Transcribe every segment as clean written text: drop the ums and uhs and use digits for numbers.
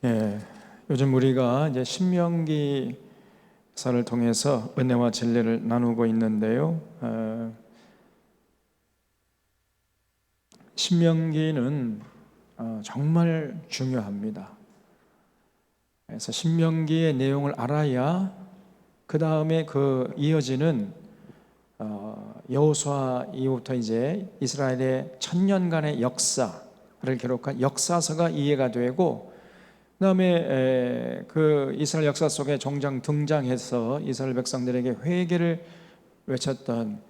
예, 요즘 우리가 이제 신명기서를 통해서 은혜와 진리를 나누고 있는데요. 신명기는 정말 중요합니다. 그래서 신명기의 내용을 알아야 그 다음에 그 이어지는 여호수아 이후부터 이제 이스라엘의 천년간의 역사를 기록한 역사서가 이해가 되고, 그 다음에 그 이스라엘 역사 속에 종종 등장해서 이스라엘 백성들에게 회개를 외쳤던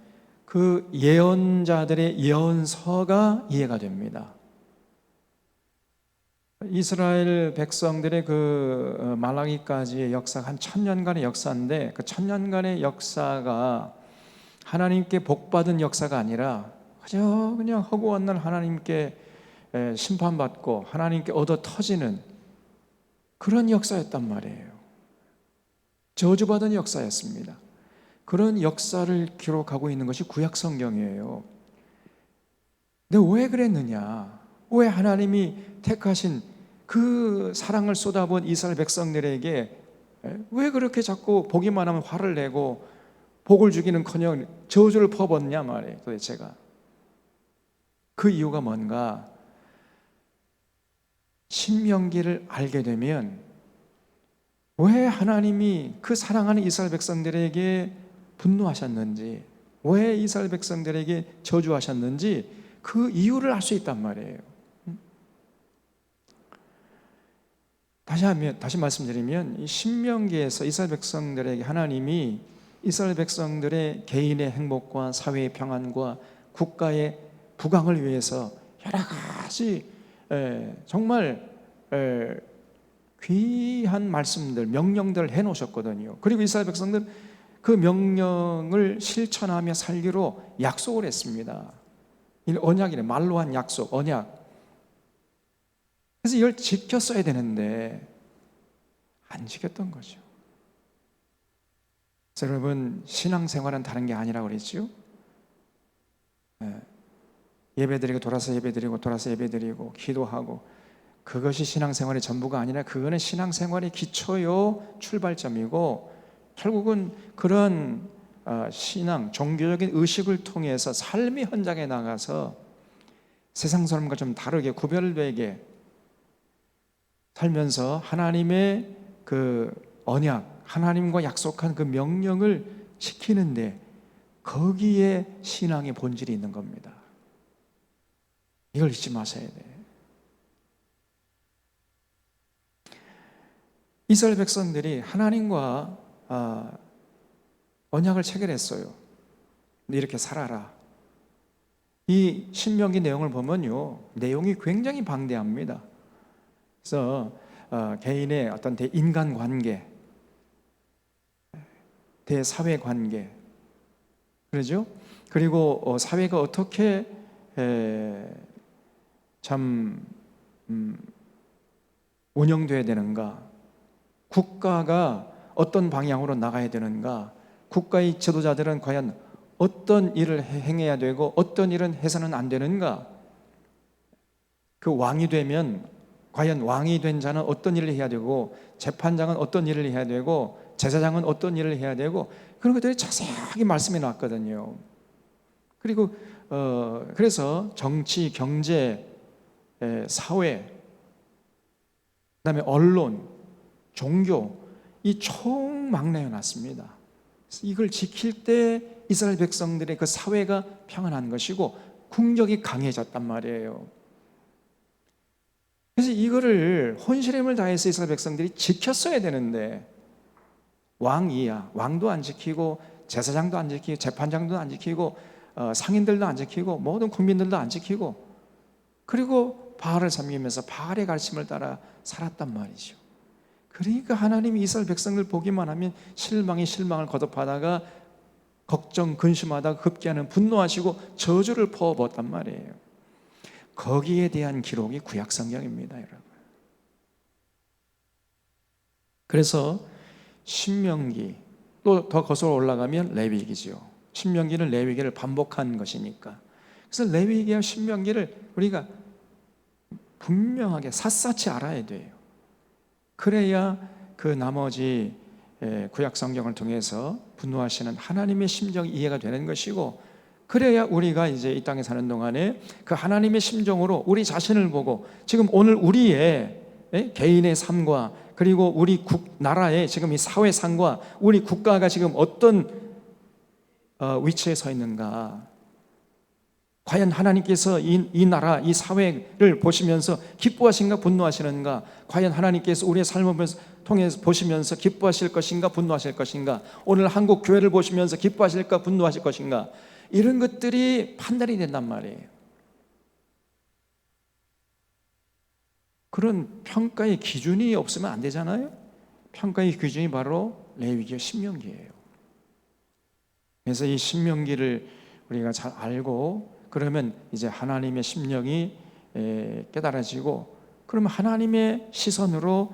그 예언자들의 예언서가 이해가 됩니다. 이스라엘 백성들의 그 말라기까지의 역사가 한 1000년간의 역사인데, 그 1000년간의 역사가 하나님께 복받은 역사가 아니라 그저 그냥 허구한 날 하나님께 심판받고 하나님께 얻어 터지는 그런 역사였단 말이에요. 저주받은 역사였습니다. 그런 역사를 기록하고 있는 것이 구약 성경이에요. 근데 왜 그랬느냐? 왜 하나님이 택하신 그 사랑을 쏟아부은 이스라엘 백성들에게 왜 그렇게 자꾸 보기만 하면 화를 내고 복을 주기는커녕 저주를 퍼붓냐 말이에요. 도대체가 그 이유가 뭔가? 신명기를 알게 되면 왜 하나님이 그 사랑하는 이스라엘 백성들에게 분노하셨는지, 왜 이스라엘 백성들에게 저주하셨는지 그 이유를 알 수 있단 말이에요. 다시 말씀드리면, 이 신명기에서 이스라엘 백성들에게 하나님이 이스라엘 백성들의 개인의 행복과 사회의 평안과 국가의 부강을 위해서 여러 가지 정말 귀한 말씀들, 명령들을 해놓으셨거든요. 그리고 이스라엘 백성들 그 명령을 실천하며 살기로 약속을 했습니다. 이 언약이래, 말로 한 약속, 언약. 그래서 이걸 지켰어야 되는데 안 지켰던 거죠. 그래서 여러분, 신앙생활은 다른 게 아니라고 그랬죠. 예배드리고 돌아서 예배드리고 돌아서 예배드리고 기도하고, 그것이 신앙생활의 전부가 아니라 그거는 신앙생활의 기초요, 출발점이고, 결국은 그런 신앙, 종교적인 의식을 통해서 삶의 현장에 나가서 세상 사람과 좀 다르게 구별되게 살면서 하나님의 그 언약, 하나님과 약속한 그 명령을 지키는데, 거기에 신앙의 본질이 있는 겁니다. 이걸 잊지 마셔야 돼요. 이스라엘 백성들이 하나님과 언약을 체결했어요. 이렇게 살아라. 이 신명기 내용을 보면요, 내용이 굉장히 방대합니다. 그래서 개인의 어떤 대인간관계, 대사회관계, 그러죠? 그리고 사회가 어떻게 참 운영돼야 되는가, 국가가 어떤 방향으로 나가야 되는가, 국가의 지도자들은 과연 어떤 일을 행해야 되고 어떤 일은 해서는 안 되는가, 그 왕이 되면 과연 왕이 된 자는 어떤 일을 해야 되고, 재판장은 어떤 일을 해야 되고, 제사장은 어떤 일을 해야 되고, 그런 것들이 자세하게 말씀해 놨거든요. 그리고 그래서 정치, 경제, 사회, 그다음에 언론, 종교, 이 총 망라해 놨습니다. 이걸 지킬 때 이스라엘 백성들의 그 사회가 평안한 것이고 국력이 강해졌단 말이에요. 그래서 이거를 혼신의 힘을 다해서 이스라엘 백성들이 지켰어야 되는데, 왕이야, 왕도 안 지키고 제사장도 안 지키고 재판장도 안 지키고 상인들도 안 지키고 모든 국민들도 안 지키고, 그리고 바알을 섬기면서 바알의 가르침을 따라 살았단 말이죠. 그러니까 하나님이 이스라엘 백성들 보기만 하면 실망이 실망을 거듭하다가 걱정, 근심하다가 급기야는 분노하시고 저주를 퍼붓단 말이에요. 거기에 대한 기록이 구약 성경입니다, 여러분. 그래서 신명기, 또 더 거슬러 올라가면 레위기죠. 신명기는 레위기를 반복한 것이니까. 그래서 레위기와 신명기를 우리가 분명하게 샅샅이 알아야 돼요. 그래야 그 나머지 구약 성경을 통해서 분노하시는 하나님의 심정이 이해가 되는 것이고, 그래야 우리가 이제 이 땅에 사는 동안에 그 하나님의 심정으로 우리 자신을 보고 지금 오늘 우리의 개인의 삶과 그리고 우리 나라의 지금 이 사회 상과 우리 국가가 지금 어떤 위치에 서 있는가, 과연 하나님께서 이 나라, 이 사회를 보시면서 기뻐하신가 분노하시는가, 과연 하나님께서 우리의 삶을 통해서 보시면서 기뻐하실 것인가 분노하실 것인가, 오늘 한국 교회를 보시면서 기뻐하실까 분노하실 것인가, 이런 것들이 판단이 된단 말이에요. 그런 평가의 기준이 없으면 안 되잖아요. 평가의 기준이 바로 레위기와 신명기예요. 그래서 이 신명기를 우리가 잘 알고, 그러면 이제 하나님의 심령이 깨달아지고, 그러면 하나님의 시선으로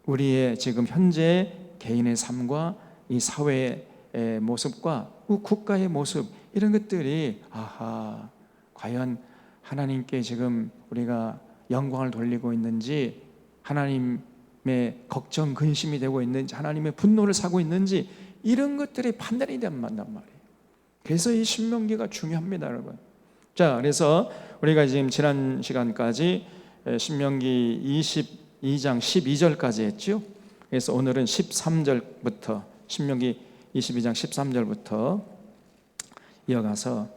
우리의 지금 현재 개인의 삶과 이 사회의 모습과 국가의 모습, 이런 것들이 과연 하나님께 지금 우리가 영광을 돌리고 있는지, 하나님의 걱정 근심이 되고 있는지, 하나님의 분노를 사고 있는지, 이런 것들이 판단이 된단 말이에요. 그래서 이 신명기가 중요합니다, 여러분. 자, 그래서 우리가 지금 지난 시간까지 신명기 22장 12절까지 했죠. 그래서 오늘은 13절부터, 신명기 22장 13절부터 이어가서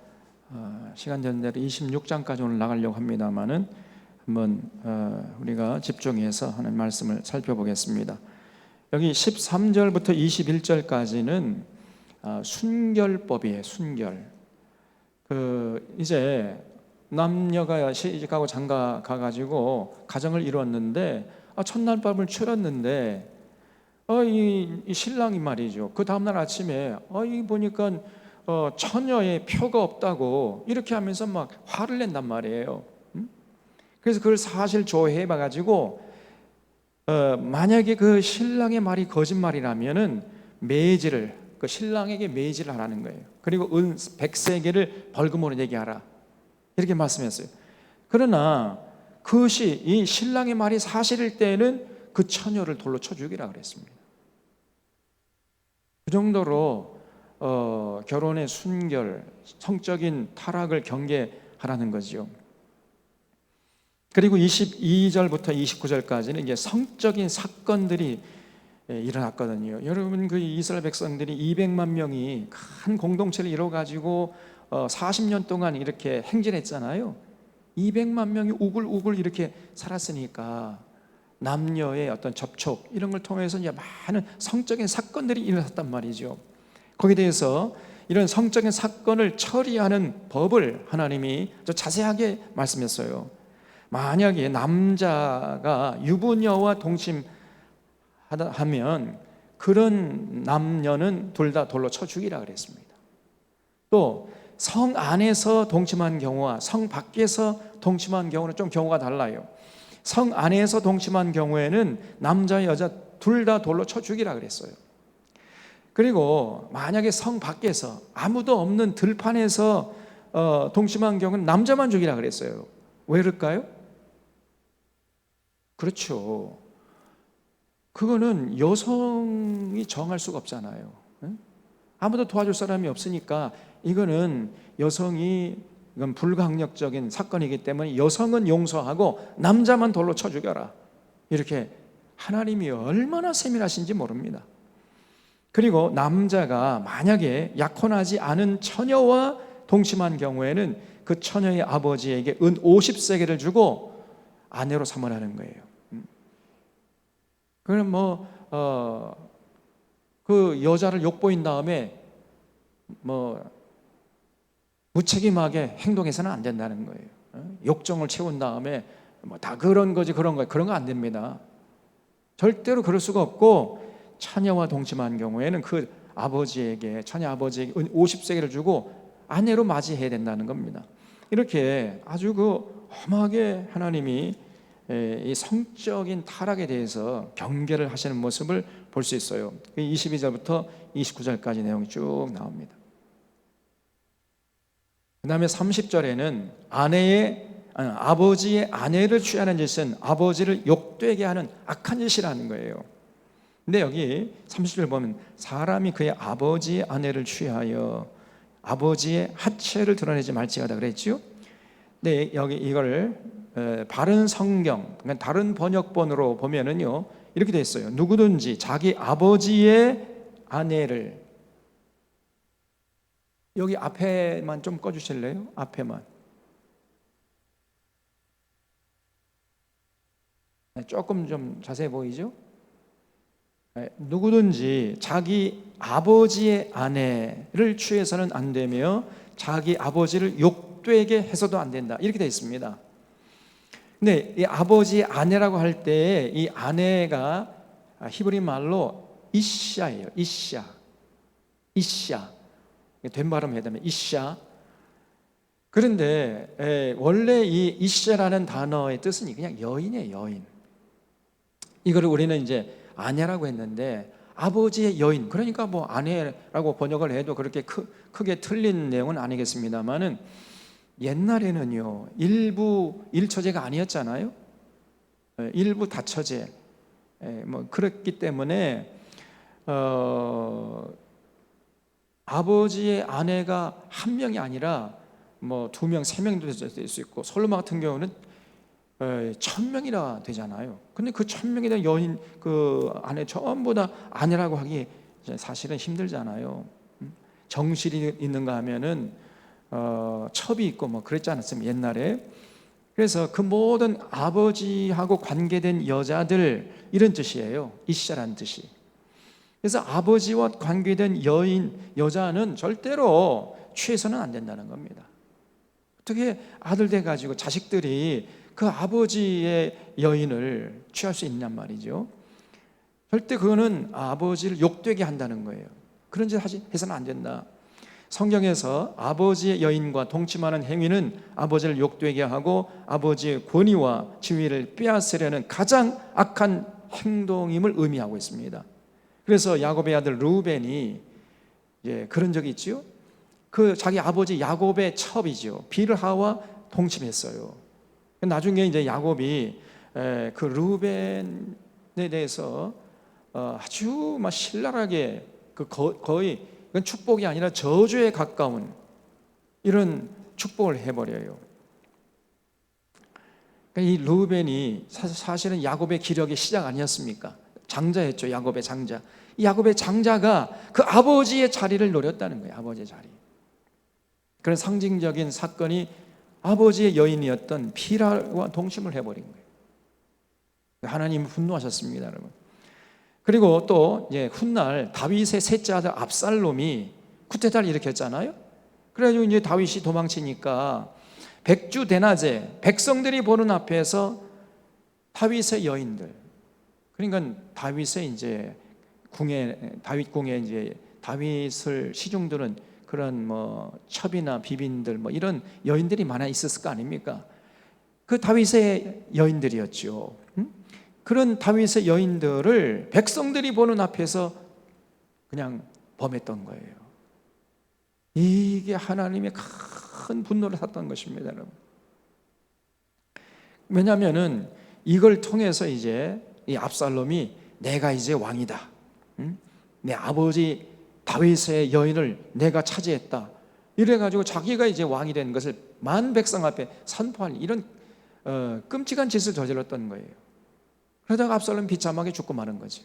시간 되는 대로 26장까지 오늘 나가려고 합니다만은 한번 우리가 집중해서 하는 말씀을 살펴보겠습니다. 여기 13절부터 21절까지는 순결법이에요. 순결. 이제 남녀가 시집가고 장가 가가지고 가정을 이뤘는데 첫날 밤을 치렀는데 이 신랑이 말이죠, 그 다음날 아침에 이 보니까 처녀의 표가 없다고 이렇게 하면서 막 화를 낸단 말이에요. 그래서 그걸 사실 조회해 봐가지고 만약에 그 신랑의 말이 거짓말이라면은 매질을, 그 신랑에게 매질을 하라는 거예요. 그리고 은 100세겔을 벌금으로 내게 하라, 이렇게 말씀했어요. 그러나 그것이 이 신랑의 말이 사실일 때는 그 처녀를 돌로 쳐 죽이라 그랬습니다. 그 정도로 결혼의 순결, 성적인 타락을 경계하라는 거죠. 그리고 22절부터 29절까지는 이제 성적인 사건들이 일어났거든요. 여러분, 그 이스라엘 백성들이 200만 명이 큰 공동체를 이뤄가지고 40년 동안 이렇게 행진했잖아요. 200만 명이 우글우글 이렇게 살았으니까 남녀의 어떤 접촉, 이런 걸 통해서 이제 많은 성적인 사건들이 일어났단 말이죠. 거기에 대해서 이런 성적인 사건을 처리하는 법을 하나님이 자세하게 말씀했어요. 만약에 남자가 유부녀와 동침하면 그런 남녀는 둘 다 돌로 쳐 죽이라 그랬습니다. 또 성 안에서 동침한 경우와 성 밖에서 동침한 경우는 좀 경우가 달라요. 성 안에서 동침한 경우에는 남자 여자 둘 다 돌로 쳐 죽이라 그랬어요. 그리고 만약에 성 밖에서 아무도 없는 들판에서 동침한 경우는 남자만 죽이라 그랬어요. 왜 그럴까요? 그렇죠. 그거는 여성이 정할 수가 없잖아요. 아무도 도와줄 사람이 없으니까 이거는 이건 불강력적인 사건이기 때문에 여성은 용서하고 남자만 돌로 쳐 죽여라, 이렇게 하나님이 얼마나 세밀하신지 모릅니다. 그리고 남자가 만약에 약혼하지 않은 처녀와 동침한 경우에는 그 처녀의 아버지에게 은 50세겔을 주고 아내로 삼으라는 거예요. 그럼 그 여자를 욕보인 다음에 무책임하게 행동해서는 안 된다는 거예요. 욕정을 채운 다음에 다 그런 거지 그런 거 안 됩니다. 절대로 그럴 수가 없고, 처녀와 동침한 경우에는 그 처녀 아버지에게 50세겔을 주고 아내로 맞이해야 된다는 겁니다. 이렇게 아주 험하게 하나님이 이 성적인 타락에 대해서 경계를 하시는 모습을 볼 수 있어요. 22절부터 29절까지 내용이 쭉 나옵니다. 그 다음에 30절에는 아버지의 아내를 취하는 짓은 아버지를 욕되게 하는 악한 짓이라는 거예요. 근데 여기 30절 보면 사람이 그의 아버지의 아내를 취하여 아버지의 하체를 드러내지 말지어다 그랬죠. 네, 여기 이걸 바른 성경, 그러니까 다른 번역본으로 보면은요 이렇게 돼 있어요. 누구든지 자기 아버지의 아내를, 여기 앞에만 좀 꺼주실래요? 앞에만. 조금 좀 자세히 보이죠? 누구든지 자기 아버지의 아내를 취해서는 안 되며 자기 아버지를 욕되게 해서도 안 된다, 이렇게 되어 있습니다. 근데 이 아버지의 아내라고 할 때 이 아내가 히브리 말로 이샤예요. 이샤. 된 발음 해야 되면 이샤. 그런데 원래 이 이샤라는 단어의 뜻은 그냥 여인이에요. 여인. 이거를 우리는 이제 아내라고 했는데 아버지의 여인, 그러니까 뭐 아내라고 번역을 해도 그렇게 크게 틀린 내용은 아니겠습니다만은, 옛날에는요 일부 일처제가 아니었잖아요. 일부 다처제, 뭐 그렇기 때문에 아버지의 아내가 한 명이 아니라 뭐 2명, 3명도 될 수 있고, 솔로몬 같은 경우는 1000명이나 되잖아요. 근데 그 1000명에 대한 여인, 그 아내 전부 다 아내라고 하기 사실은 힘들잖아요. 정실이 있는가 하면은 첩이 있고 뭐 그랬지 않았습니까, 옛날에. 그래서 그 모든 아버지하고 관계된 여자들, 이런 뜻이에요. 이샤라는 뜻이. 그래서 아버지와 관계된 여자는 절대로 취해서는 안 된다는 겁니다. 어떻게 아들 돼가지고 자식들이 그 아버지의 여인을 취할 수 있냔 말이죠. 절대 그거는 아버지를 욕되게 한다는 거예요. 그런 짓 해서는 안 된다. 성경에서 아버지의 여인과 동침하는 행위는 아버지를 욕되게 하고 아버지의 권위와 지위를 빼앗으려는 가장 악한 행동임을 의미하고 있습니다. 그래서 야곱의 아들 루벤이 그런 적이 있죠. 그 자기 아버지 야곱의 첩이죠, 빌하와 동침했어요. 나중에 이제 야곱이 그 루벤에 대해서 아주 막 신랄하게, 거의 이건 축복이 아니라 저주에 가까운 이런 축복을 해버려요. 이 루벤이 사실은 야곱의 기력의 시작 아니었습니까? 장자였죠. 야곱의 장자. 이 야곱의 장자가 그 아버지의 자리를 노렸다는 거예요. 아버지의 자리. 그런 상징적인 사건이 아버지의 여인이었던 빌하와 동침을 해버린 거예요. 하나님은 분노하셨습니다, 여러분. 그리고 또 훗날 다윗의 셋째 아들 압살롬이 쿠데타를 일으켰잖아요. 그래가지고 이제 다윗이 도망치니까 백주대낮에 백성들이 보는 앞에서 다윗의 여인들, 그러니까 다윗의 이제 다윗 궁에 이제 다윗을 시중들은 그런 뭐 첩이나 비빈들 뭐 이런 여인들이 많아 있었을 거 아닙니까? 그 다윗의 여인들이었죠. 그런 다윗의 여인들을 백성들이 보는 앞에서 그냥 범했던 거예요. 이게 하나님의 큰 분노를 샀던 것입니다, 여러분. 왜냐하면은 이걸 통해서 이제 이 압살롬이 내가 이제 왕이다, 내 아버지 다윗의 여인을 내가 차지했다, 이래가지고 자기가 이제 왕이 된 것을 만 백성 앞에 선포할 이런 끔찍한 짓을 저질렀던 거예요. 그러다가 압살롬 비참하게 죽고 마는 거죠.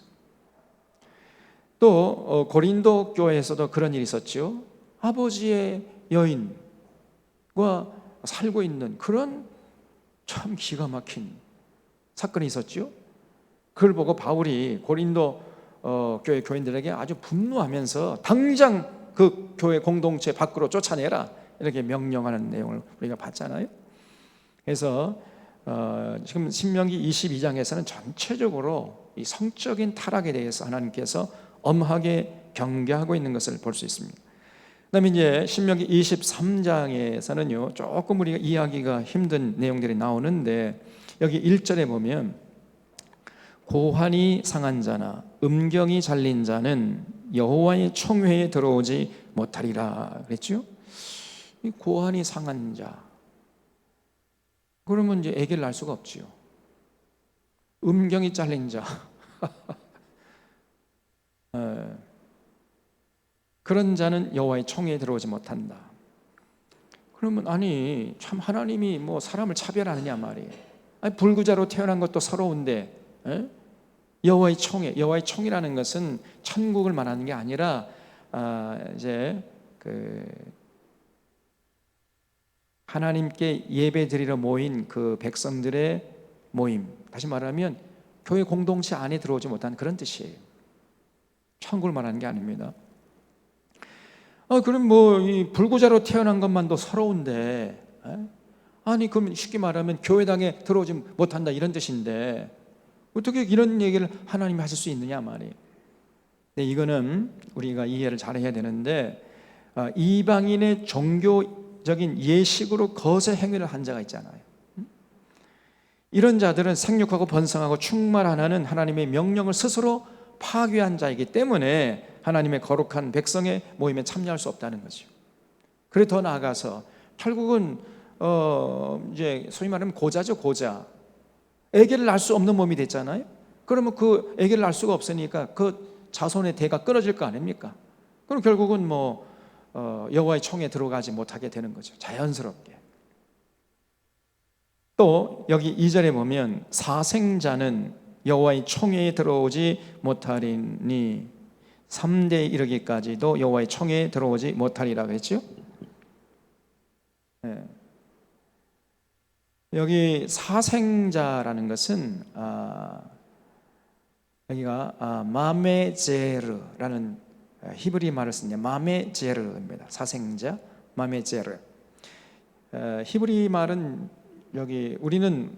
또 고린도 교회에서도 그런 일이 있었죠. 아버지의 여인과 살고 있는 그런 참 기가 막힌 사건이 있었죠. 그걸 보고 바울이 고린도 교회 교인들에게 아주 분노하면서 당장 그 교회 공동체 밖으로 쫓아내라, 이렇게 명령하는 내용을 우리가 봤잖아요. 그래서 지금 신명기 22장에서는 전체적으로 이 성적인 타락에 대해서 하나님께서 엄하게 경계하고 있는 것을 볼 수 있습니다. 그다음에 이제 신명기 23장에서는요 조금 우리가 이해하기가 힘든 내용들이 나오는데, 여기 1절에 보면 고환이 상한 자나 음경이 잘린 자는 여호와의 총회에 들어오지 못하리라 그랬죠. 이 고환이 상한 자, 그러면 이제 아기를 낳을 수가 없지요. 음경이 잘린 자 그런 자는 여호와의 총회에 들어오지 못한다. 그러면 아니 참 하나님이 뭐 사람을 차별하느냐 말이에요. 아니, 불구자로 태어난 것도 서러운데 여호와의 총회, 여호와의 총이라는 것은 천국을 말하는 게 아니라 이제 그 하나님께 예배드리러 모인 그 백성들의 모임, 다시 말하면 교회 공동체 안에 들어오지 못한 그런 뜻이에요. 천국을 말하는 게 아닙니다. 그럼 뭐 이 불구자로 태어난 것만도 서러운데, 아니 그럼 쉽게 말하면 교회당에 들어오지 못한다 이런 뜻인데 어떻게 이런 얘기를 하나님이 하실 수 있느냐 말이에요. 근데 이거는 우리가 이해를 잘해야 되는데, 이방인의 종교적인 예식으로 거세 행위를 한 자가 있잖아요. 이런 자들은 생육하고 번성하고 충만하는 하나님의 명령을 스스로 파괴한 자이기 때문에 하나님의 거룩한 백성의 모임에 참여할 수 없다는 거죠. 그래 더 나아가서 결국은 이제 소위 말하면 고자죠, 고자. 아기를 낳을 수 없는 몸이 됐잖아요. 그러면 그 아기를 낳을 수가 없으니까 그 자손의 대가 끊어질 거 아닙니까? 그럼 결국은 뭐 여호와의 총에 들어가지 못하게 되는 거죠. 자연스럽게. 또 여기 2절에 보면 사생자는 여호와의 총회에 들어오지 못하리니 3대에 이르기까지도 여호와의 총회에 들어오지 못하리라고 했죠. 여기 사생자라는 것은 여기가 마메제르라는 히브리 말을 쓰냐, 마메제르입니다. 사생자, 마메제르. 히브리 말은 여기 우리는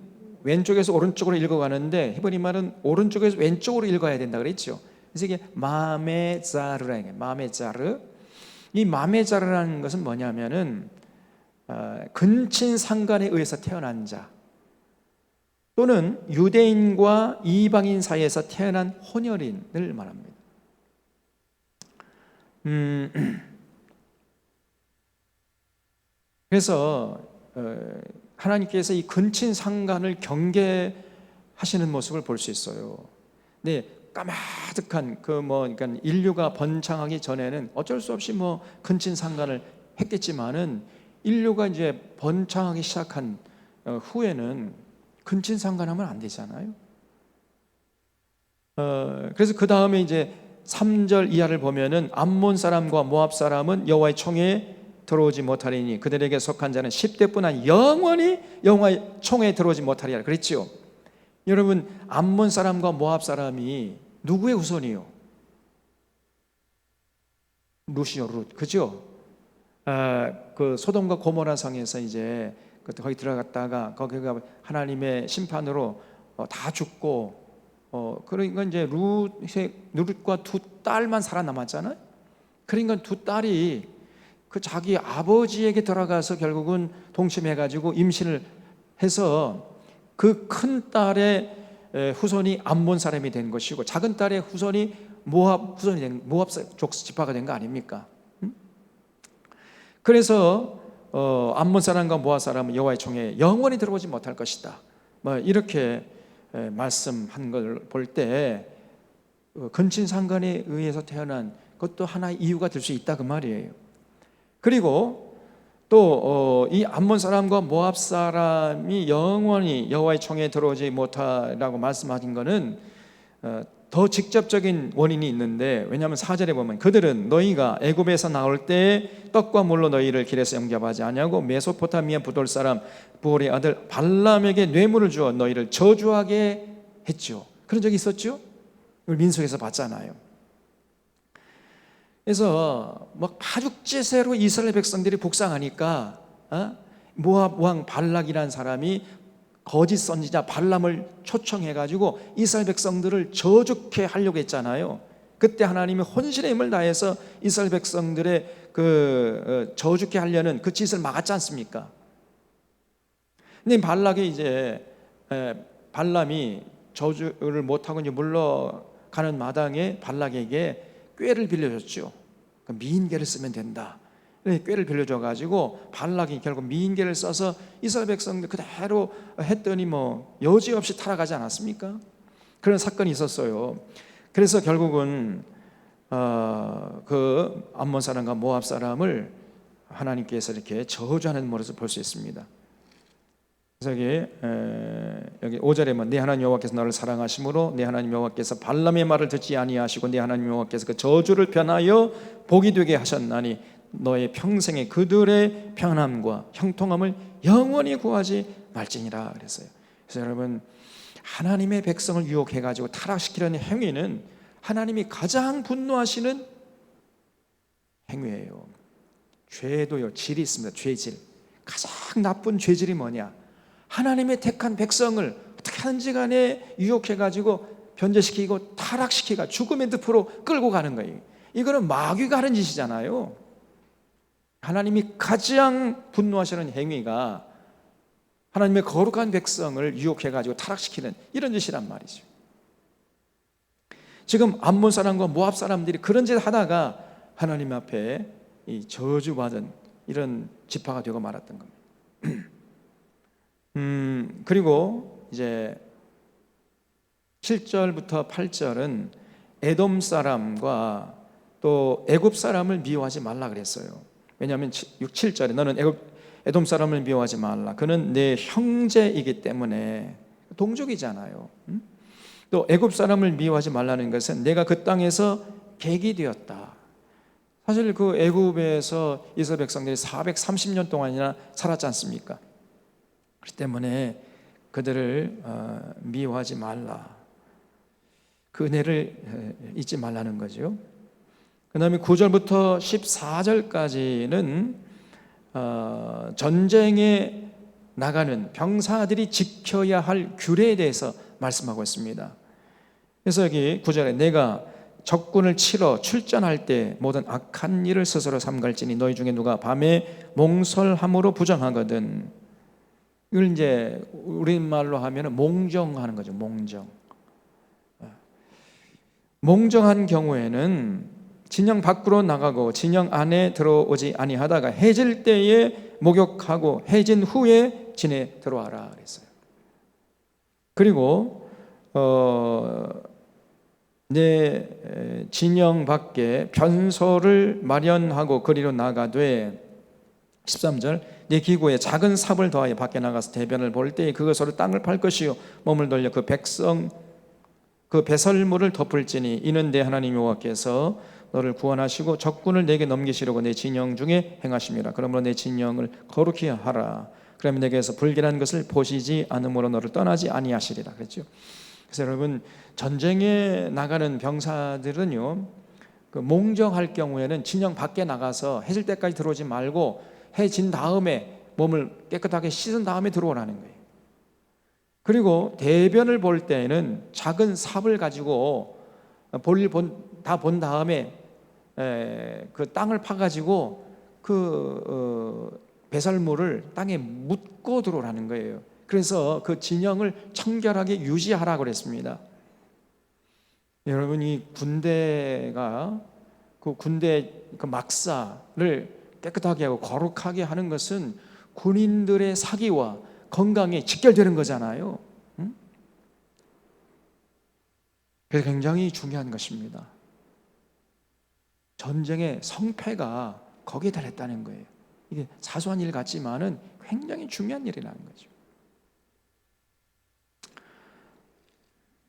왼쪽에서 오른쪽으로 읽어가는데 히브리 말은 오른쪽에서 왼쪽으로 읽어야 된다 그랬죠. 그래서 이게 마메자르라는 게 마메자르. 이 마메자르라는 것은 뭐냐면은 근친 상간에 의해서 태어난 자 또는 유대인과 이방인 사이에서 태어난 혼혈인을 말합니다. 그래서 하나님께서 이 근친 상간을 경계하시는 모습을 볼 수 있어요. 근데 까마득한 그러니까 인류가 번창하기 전에는 어쩔 수 없이 뭐 근친 상간을 했겠지만은 인류가 이제 번창하기 시작한 후에는 근친 상간하면 안 되잖아요. 그래서 그 다음에 이제 3절 이하를 보면은 암몬 사람과 모압 사람은 여호와의 총회에 들어오지 못하리니 그들에게 속한 자는 10대뿐 아니라 영원히 여호와의 총회에 들어오지 못하리라 그랬지요. 여러분, 암몬 사람과 모압 사람이 누구의 후손이요? 룻이요, 룻. 그죠? 그 소돔과 고모라 성에서 이제 거기 들어갔다가 거기가 하나님의 심판으로 다 죽고 그러니까 이제 룻과 두 딸만 살아남았잖아요. 그러니까 두 딸이 그 자기 아버지에게 들어가서 결국은 동침해가지고 임신을 해서 그 큰 딸의 후손이 암몬 사람이 된 것이고 작은 딸의 후손이 모압 후손이 된 모압 지파가 된 거 아닙니까? 그래서 암몬 사람과 모압 사람은 여호와의 총회에 영원히 들어오지 못할 것이다. 뭐 이렇게 말씀한 걸 볼 때 근친상간에 의해서 태어난 것도 하나의 이유가 될 수 있다 그 말이에요. 그리고 또 이 암몬 사람과 모압 사람이 영원히 여호와의 총회에 들어오지 못하라고 말씀하신 것은 더 직접적인 원인이 있는데, 왜냐하면 4절에 보면 그들은 너희가 애굽에서 나올 때 떡과 물로 너희를 길에서 영접하지 아니하고 메소포타미아 부돌 사람 부올의 아들 발람에게 뇌물을 주어 너희를 저주하게 했죠. 그런 적이 있었죠? 이걸 민수에서 봤잖아요. 그래서 막 파죽지세로 이스라엘 백성들이 북상하니까 모압 왕 발락이라는 사람이 거짓 선지자 발람을 초청해가지고 이스라엘 백성들을 저주케 하려고 했잖아요. 그때 하나님이 혼신의 힘을 다해서 이스라엘 백성들의 그 저주케 하려는 그 짓을 막았지 않습니까? 근데 발락이 이제 발람이 저주를 못하고 이제 물러가는 마당에 발락에게 꾀를 빌려줬죠. 미인계를 쓰면 된다. 꾀를 빌려줘 가지고 발락이 결국 미인계를 써서 이스라엘 백성들 그대로 했더니 뭐 여지없이 타락하지 않았습니까? 그런 사건이 있었어요. 그래서 결국은 그 암몬 사람과 모압 사람을 하나님께서 이렇게 저주하는 모습을 볼 수 있습니다. 그래서 여기 5절에 내 하나님 여호와께서 너를 사랑하심으로 내 하나님 여호와께서 발람의 말을 듣지 아니하시고 내 하나님 여호와께서 그 저주를 변하여 복이 되게 하셨나니 너의 평생에 그들의 평안함과 형통함을 영원히 구하지 말지니라 그랬어요. 그래서 여러분, 하나님의 백성을 유혹해 가지고 타락시키려는 행위는 하나님이 가장 분노하시는 행위예요. 죄도요, 질이 있습니다. 죄질. 가장 나쁜 죄질이 뭐냐? 하나님의 택한 백성을 어떻게 하는지 간에 유혹해 가지고 변제시키고 타락시키고 죽음의 늪으로 끌고 가는 거예요. 이거는 마귀가 하는 짓이잖아요. 하나님이 가장 분노하시는 행위가 하나님의 거룩한 백성을 유혹해 가지고 타락시키는 이런 짓이란 말이죠. 지금 암몬 사람과 모압 사람들이 그런 짓 하다가 하나님 앞에 이 저주받은 이런 지파가 되고 말았던 겁니다. 그리고 이제 7절부터 8절은 에돔 사람과 또 애굽 사람을 미워하지 말라 그랬어요. 왜냐하면 7절에 너는 에돔 사람을 미워하지 말라. 그는 내 형제이기 때문에, 동족이잖아요. 또 애굽 사람을 미워하지 말라는 것은 내가 그 땅에서 객이 되었다. 사실 그 애굽에서 이스라엘 백성들이 430년 동안이나 살았지 않습니까? 그렇기 때문에 그들을 미워하지 말라. 그 은혜를 잊지 말라는 거죠. 그 다음에 9절부터 14절까지는 전쟁에 나가는 병사들이 지켜야 할 규례에 대해서 말씀하고 있습니다. 그래서 여기 9절에 내가 적군을 치러 출전할 때 모든 악한 일을 스스로 삼갈지니 너희 중에 누가 밤에 몽설함으로 부정하거든. 이걸 이제 우리말로 하면 몽정하는 거죠. 몽정한 경우에는 진영 밖으로 나가고 진영 안에 들어오지 아니하다가 해질 때에 목욕하고 해진 후에 진에 들어와라 그랬어요. 그리고 내 진영 밖에 변소를 마련하고 그리로 나가되 13절 네 기구에 작은 삽을 더하여 밖에 나가서 대변을 볼 때에 그것으로 땅을 팔 것이요 몸을 돌려 그 백성 그 배설물을 덮을지니 이는 내 하나님 여호와께서 너를 구원하시고 적군을 내게 넘기시려고 내 진영 중에 행하심이라. 그러므로 내 진영을 거룩히 하라. 그러면 내게서 불길한 것을 보시지 않으므로 너를 떠나지 아니하시리라 그랬죠. 그래서 여러분, 전쟁에 나가는 병사들은요, 그 몽정할 경우에는 진영 밖에 나가서 해질 때까지 들어오지 말고 해진 다음에 몸을 깨끗하게 씻은 다음에 들어오라는 거예요. 그리고 대변을 볼 때에는 작은 삽을 가지고 다 본 다음에 그 땅을 파가지고 그 배설물을 땅에 묻고 들어오라는 거예요. 그래서 그 진영을 청결하게 유지하라고 그랬습니다. 여러분, 이 군대가 그 군대 그 막사를 깨끗하게 하고 거룩하게 하는 것은 군인들의 사기와 건강에 직결되는 거잖아요. 그래서 굉장히 중요한 것입니다. 전쟁의 성패가 거기에 달했다는 거예요. 이게 사소한 일 같지만은 굉장히 중요한 일이라는 거죠.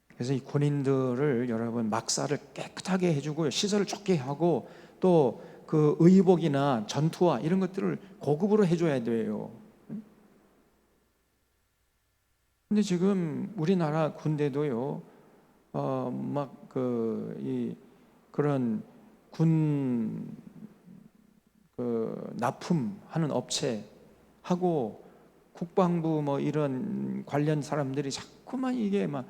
그래서 이 군인들을 여러분 막사를 깨끗하게 해주고 시설을 좋게 하고 또 그 의복이나 전투화 이런 것들을 고급으로 해줘야 돼요. 근데 지금 우리나라 군대도요, 그런 군 납품하는 업체하고 국방부 뭐 이런 관련 사람들이 자꾸만 이게 막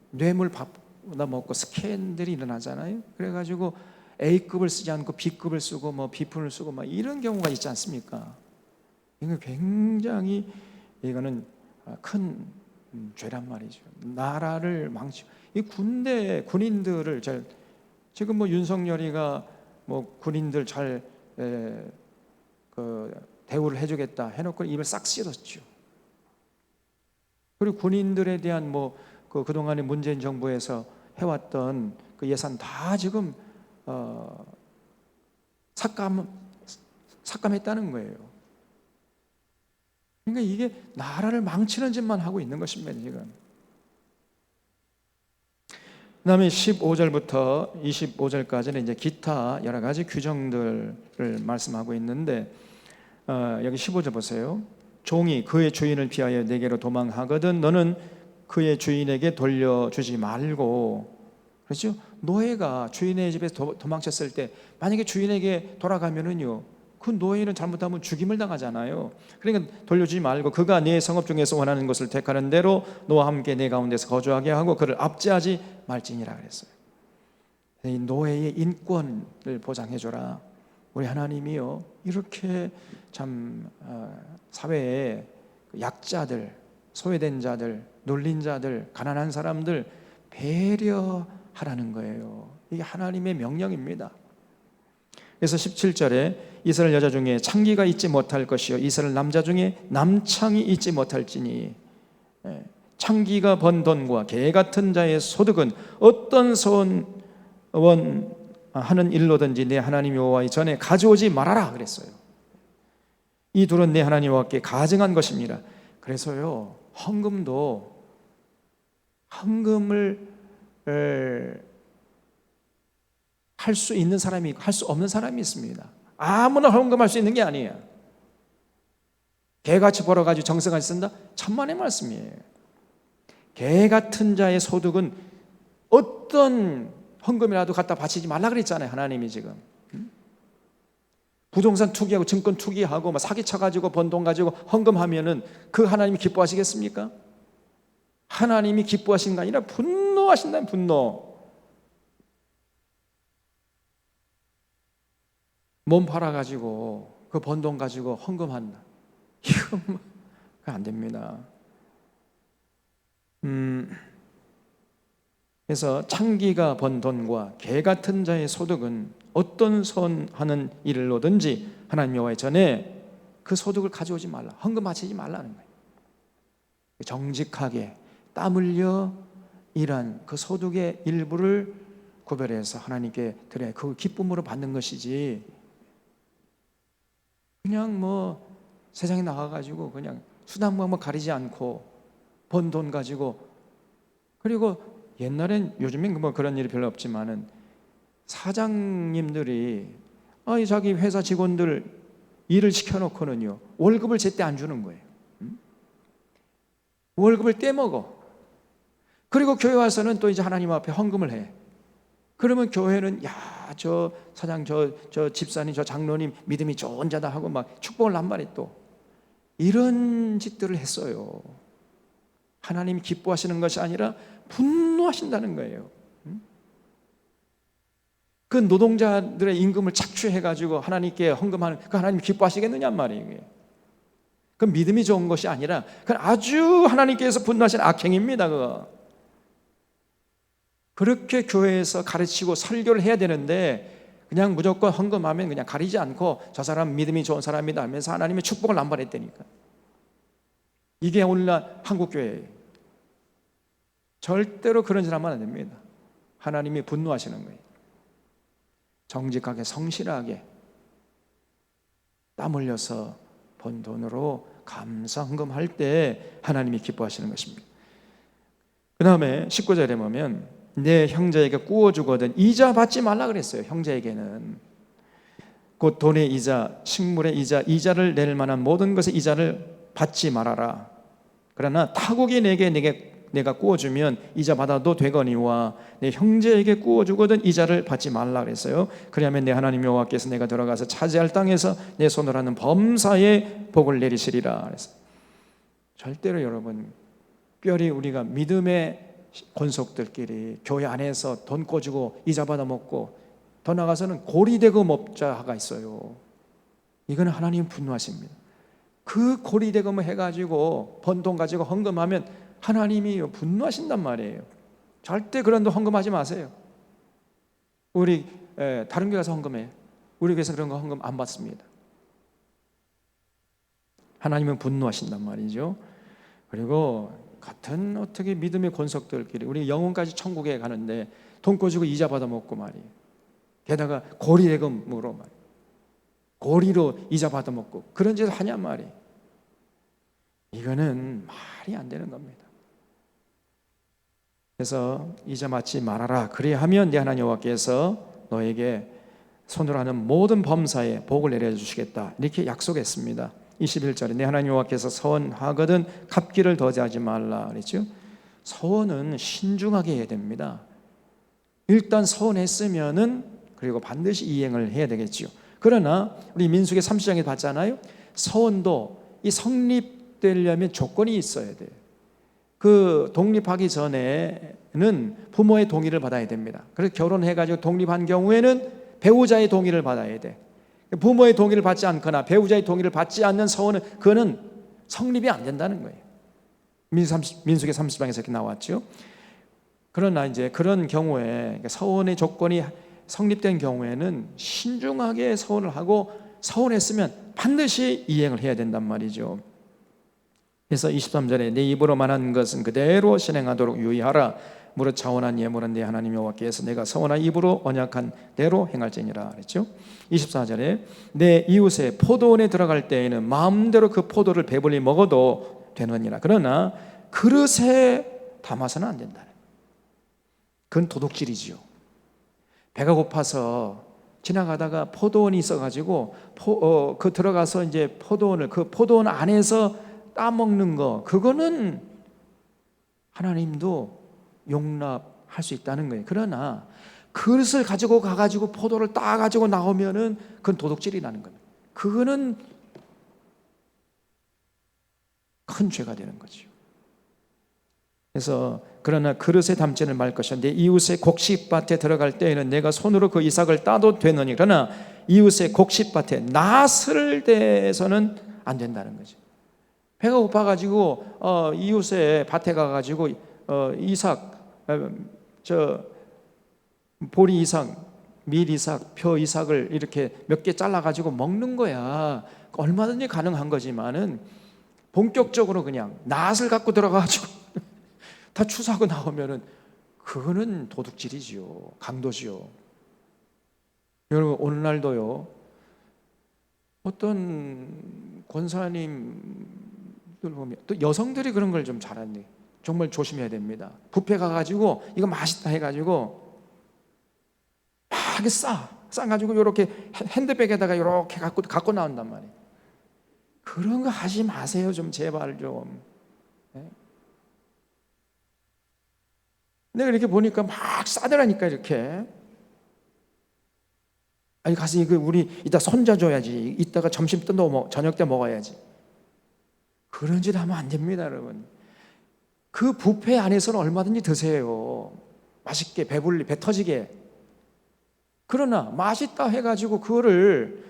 뇌물 받아 먹고 스캔들이 일어나잖아요. 그래가지고 A급을 쓰지 않고 B급을 쓰고 뭐 B품을 쓰고 막 이런 경우가 있지 않습니까? 이거 굉장히 이거는 큰 죄란 말이죠. 나라를 망치고 이 군인들을 지금 뭐 윤석열이가 뭐 군인들 잘 대우를 해주겠다 해놓고 입을 싹 씻었죠. 그리고 군인들에 대한 그동안에 문재인 정부에서 해왔던 그 예산 다 지금 삭감했다는 거예요. 그러니까 이게 나라를 망치는 짓만 하고 있는 것입니다, 지금. 그 다음에 15절부터 25절까지는 이제 기타 여러 가지 규정들을 말씀하고 있는데, 여기 15절 보세요. 종이 그의 주인을 피하여 내게로 도망하거든 너는 그의 주인에게 돌려주지 말고. 그렇죠? 노예가 주인의 집에서 도망쳤을 때 만약에 주인에게 돌아가면은요, 그 노예는 잘못하면 죽임을 당하잖아요. 그러니까 돌려주지 말고 그가 네 성읍 중에서 원하는 것을 택하는 대로 너와 함께 내 가운데서 거주하게 하고 그를 압제하지 말지니라 그랬어요. 이 노예의 인권을 보장해 줘라. 우리 하나님이요, 이렇게 참 사회에 약자들, 소외된 자들, 놀린 자들, 가난한 사람들 배려하라는 거예요. 이게 하나님의 명령입니다. 그래서 17절에 이스라엘 여자 중에 창기가 있지 못할 것이요 이스라엘 남자 중에 남창이 있지 못할지니, 창기가 번 돈과 개 같은 자의 소득은 어떤 소원 하는 일로든지 내 하나님 여호와의 전에 가져오지 말아라 그랬어요. 이 둘은 내 하나님 여호와께 가증한 것입니다. 그래서요, 헌금을 할 수 있는 사람이 있고 할 수 없는 사람이 있습니다. 아무나 헌금할 수 있는 게 아니에요. 개같이 벌어가지고 정성같이 쓴다? 천만의 말씀이에요. 개 같은 자의 소득은 어떤 헌금이라도 갖다 바치지 말라 그랬잖아요, 하나님이 지금. 부동산 투기하고 증권 투기하고 막 사기쳐가지고 번 돈 가지고 헌금하면은 그 하나님이 기뻐하시겠습니까? 하나님이 기뻐하시는 게 아니라 분노하신다는 분노. 몸 팔아가지고 그 번 돈 가지고 헌금한다. 이건 안 됩니다. 그래서 창기가 번 돈과 개 같은 자의 소득은 어떤 선하는 일로든지 하나님 여호와의 전에 그 소득을 가져오지 말라. 헌금 바치지 말라는 거예요. 정직하게 땀 흘려 일한 그 소득의 일부를 구별해서 하나님께 드려야 그 기쁨으로 받는 것이지, 그냥 세상에 나가가지고 그냥 수단무한 가리지 않고 번 돈 가지고, 그리고 옛날엔, 요즘엔 그런 일이 별로 없지만은 사장님들이 자기 회사 직원들 일을 시켜놓고는요, 월급을 제때 안 주는 거예요. 월급을 떼먹어. 그리고 교회 와서는 또 이제 하나님 앞에 헌금을 해. 그러면 교회는 저 사장, 저 집사님, 저 장로님 믿음이 좋은 자다 하고 막 축복을 한 말이 또 이런 짓들을 했어요. 하나님이 기뻐하시는 것이 아니라 분노하신다는 거예요. 그 노동자들의 임금을 착취해가지고 하나님께 헌금하는 그 하나님 기뻐하시겠느냐 말이에요. 그 믿음이 좋은 것이 아니라 그건 아주 하나님께서 분노하시는 악행입니다. 그거. 그렇게 교회에서 가르치고 설교를 해야 되는데 그냥 무조건 헌금하면 그냥 가리지 않고 저 사람 믿음이 좋은 사람이다 하면서 하나님의 축복을 남발했다니까. 이게 오늘날 한국교회예요. 절대로 그런 짓 하면 안 됩니다. 하나님이 분노하시는 거예요. 정직하게 성실하게 땀 흘려서 번 돈으로 감사 헌금할 때 하나님이 기뻐하시는 것입니다. 그 다음에 19절에 보면 내 형제에게 구워주거든 이자 받지 말라 그랬어요. 형제에게는 곧 돈의 이자, 식물의 이자, 이자를 낼 만한 모든 것의 이자를 받지 말아라. 그러나 타국이 내가 구워주면 이자 받아도 되거니와 내 형제에게 구워주거든 이자를 받지 말라 그랬어요. 그러면 내 하나님 여호와께서 내가 들어가서 차지할 땅에서 내 손으로 하는 범사에 복을 내리시리라 그랬어요. 절대로 여러분, 특별히 우리가 믿음의 권속들끼리 교회 안에서 돈 꿔주고 이자 받아 먹고 더 나가서는 고리대금 업자가 있어요. 이거는 하나님 분노하십니다. 그 고리대금을 해가지고 번 돈 가지고 헌금하면 하나님이 분노하신단 말이에요. 절대 그런 돈 헌금하지 마세요. 우리 다른 교회 가서 헌금해요. 우리 교회에서 그런 거 헌금 안 받습니다. 하나님은 분노하신단 말이죠. 그리고 같은 어떻게 믿음의 권속들끼리 우리 영혼까지 천국에 가는데 돈 꿔주고 이자 받아먹고 말이에요. 게다가 고리대금으로 말이에요. 고리로 이자 받아먹고 그런 짓을 하냔 말이에요. 이거는 말이 안 되는 겁니다. 그래서 이자 맞지 말아라. 그리하면 네 하나님 여호와께서 너에게 손으로 하는 모든 범사에 복을 내려주시겠다. 이렇게 약속했습니다. 21절에 내 하나님 여호와께서 서원하거든 갚기를 더디하지 말라 그랬죠. 서원은 신중하게 해야 됩니다. 일단 서원했으면은 그리고 반드시 이행을 해야 되겠죠. 그러나 우리 민수기 30장에 봤잖아요. 서원도 이 성립되려면 조건이 있어야 돼요. 그 독립하기 전에는 부모의 동의를 받아야 됩니다. 그래서 결혼해가지고 독립한 경우에는 배우자의 동의를 받아야 돼. 부모의 동의를 받지 않거나 배우자의 동의를 받지 않는 서원은 그거는 성립이 안 된다는 거예요. 민수기 30장에서 이렇게 나왔죠. 그러나 이제 그런 경우에 서원의 조건이 성립된 경우에는 신중하게 서원을 하고 서원했으면 반드시 이행을 해야 된단 말이죠. 그래서 23절에 내 입으로 말한 것은 그대로 실행하도록 유의하라. 무릇 차원한 예물은 내 하나님 여호와께서 내가 서원한 입으로 언약한 대로 행할지니라 그랬죠. 24절에 내 이웃의 포도원에 들어갈 때에는 마음대로 그 포도를 배불리 먹어도 되느니라. 그러나 그릇에 담아서는 안 된다. 그건 도둑질이지요. 배가 고파서 지나가다가 포도원이 있어가지고 그 들어가서 이제 그 포도원 안에서 따먹는 거, 그거는 하나님도 용납할 수 있다는 거예요. 그러나 그릇을 가지고 가가지고 포도를 따가지고 나오면은 그건 도둑질이라는 거예요. 그거는 큰 죄가 되는 거죠. 그래서 그러나 그릇에 담지는 말 것이야. 내 이웃의 곡식밭에 들어갈 때에는 내가 손으로 그 이삭을 따도 되느니 그러나 이웃의 곡식밭에 낫을 대해서는 안 된다는 거죠. 배가 고파가지고 이웃의 밭에 가가지고 이삭, 보리 이삭, 밀 이삭, 벼 이삭을 이렇게 몇 개 잘라가지고 먹는 거야. 얼마든지 가능한 거지만은 본격적으로 그냥 낫을 갖고 들어가가지고 다 추수하고 나오면은 그거는 도둑질이지요, 강도지요. 여러분 오늘날도요 어떤 권사님 보면 또 여성들이 그런 걸 좀 잘하네. 정말 조심해야 됩니다. 뷔페 가가지고 이거 맛있다 해가지고 막 싸가지고 이렇게 핸드백에다가 이렇게 갖고 나온단 말이에요. 그런 거 하지 마세요, 좀 제발 좀. 네? 내가 이렇게 보니까 막 싸더라니까 이렇게. 아니 가서 이거 우리 이따 손자 줘야지. 이따가 점심 때 저녁 때 먹어야지. 그런 짓 하면 안 됩니다, 여러분. 그 뷔페 안에서는 얼마든지 드세요. 맛있게 배불리 배 터지게. 그러나 맛있다 해가지고 그거를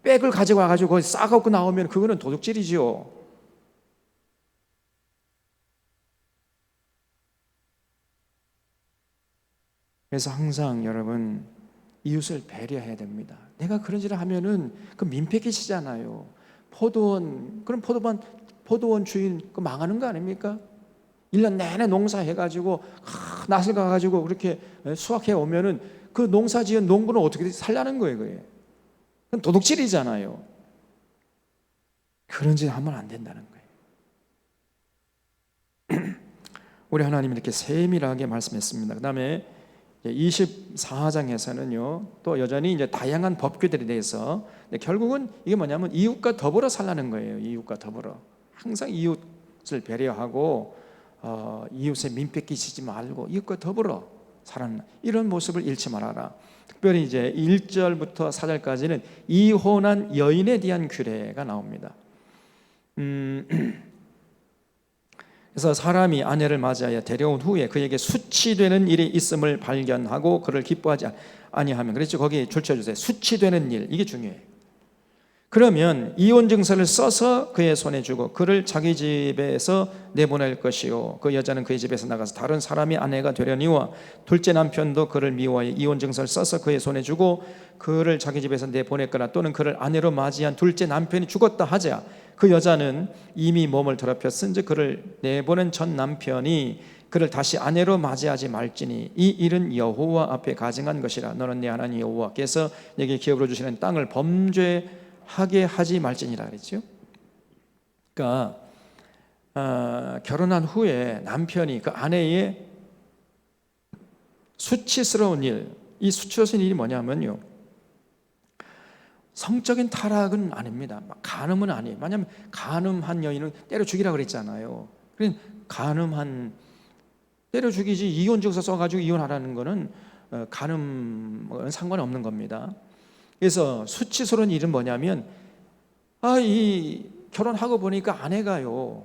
백을 가지고 와가지고 거기 싸갖고 나오면 그거는 도둑질이지요. 그래서 항상 여러분 이웃을 배려해야 됩니다. 내가 그런 짓을 하면은 그 민폐기시잖아요. 포도원, 그럼 포도원 주인 그 망하는 거 아닙니까? 1년 내내 농사해가지고 낫을 가가지고 그렇게 수확해 오면은 그 농사지은 농부는 어떻게 살라는 거예요, 그게. 그건 도둑질이잖아요. 그런 짓 하면 안 된다는 거예요. 우리 하나님이 이렇게 세밀하게 말씀했습니다. 그 다음에 24장에서는요, 또 여전히 이제 다양한 법규들에 대해서, 결국은 이게 뭐냐면 이웃과 더불어 살라는 거예요. 이웃과 더불어. 항상 이웃을 배려하고, 이웃의 민폐 끼치지 말고, 이웃과 더불어 살아는 이런 모습을 잃지 말아라. 특별히 이제 1절부터 4절까지는 이혼한 여인에 대한 규례가 나옵니다. 그래서 사람이 아내를 맞이하여 데려온 후에 그에게 수치되는 일이 있음을 발견하고 그를 기뻐하지 아니하면, 그렇죠, 거기 줄쳐주세요. 수치되는 일, 이게 중요해요. 그러면 이혼 증서를 써서 그의 손에 주고 그를 자기 집에서 내보낼 것이요 그 여자는 그의 집에서 나가서 다른 사람의 아내가 되려니와 둘째 남편도 그를 미워하여 이혼 증서를 써서 그의 손에 주고 그를 자기 집에서 내보냈거나 또는 그를 아내로 맞이한 둘째 남편이 죽었다 하자 그 여자는 이미 몸을 더럽혔은즉 그를 내보낸 전 남편이 그를 다시 아내로 맞이하지 말지니 이 일은 여호와 앞에 가증한 것이라. 너는 내 하나님 여호와께서 내게 기업으로 주시는 땅을 범죄하게 하지 말지니라 그랬죠. 그러니까 결혼한 후에 남편이 그 아내의 수치스러운 일, 이 수치스러운 일이 뭐냐면요, 성적인 타락은 아닙니다. 간음은 아니에요. 왜냐하면 간음한 여인은 때려 죽이라 그랬잖아요. 그러니까 때려 죽이지, 이혼 증서 써가지고 이혼하라는 거는 간음은 상관없는 겁니다. 그래서 수치스러운 일은 뭐냐면 이 결혼하고 보니까 아내가요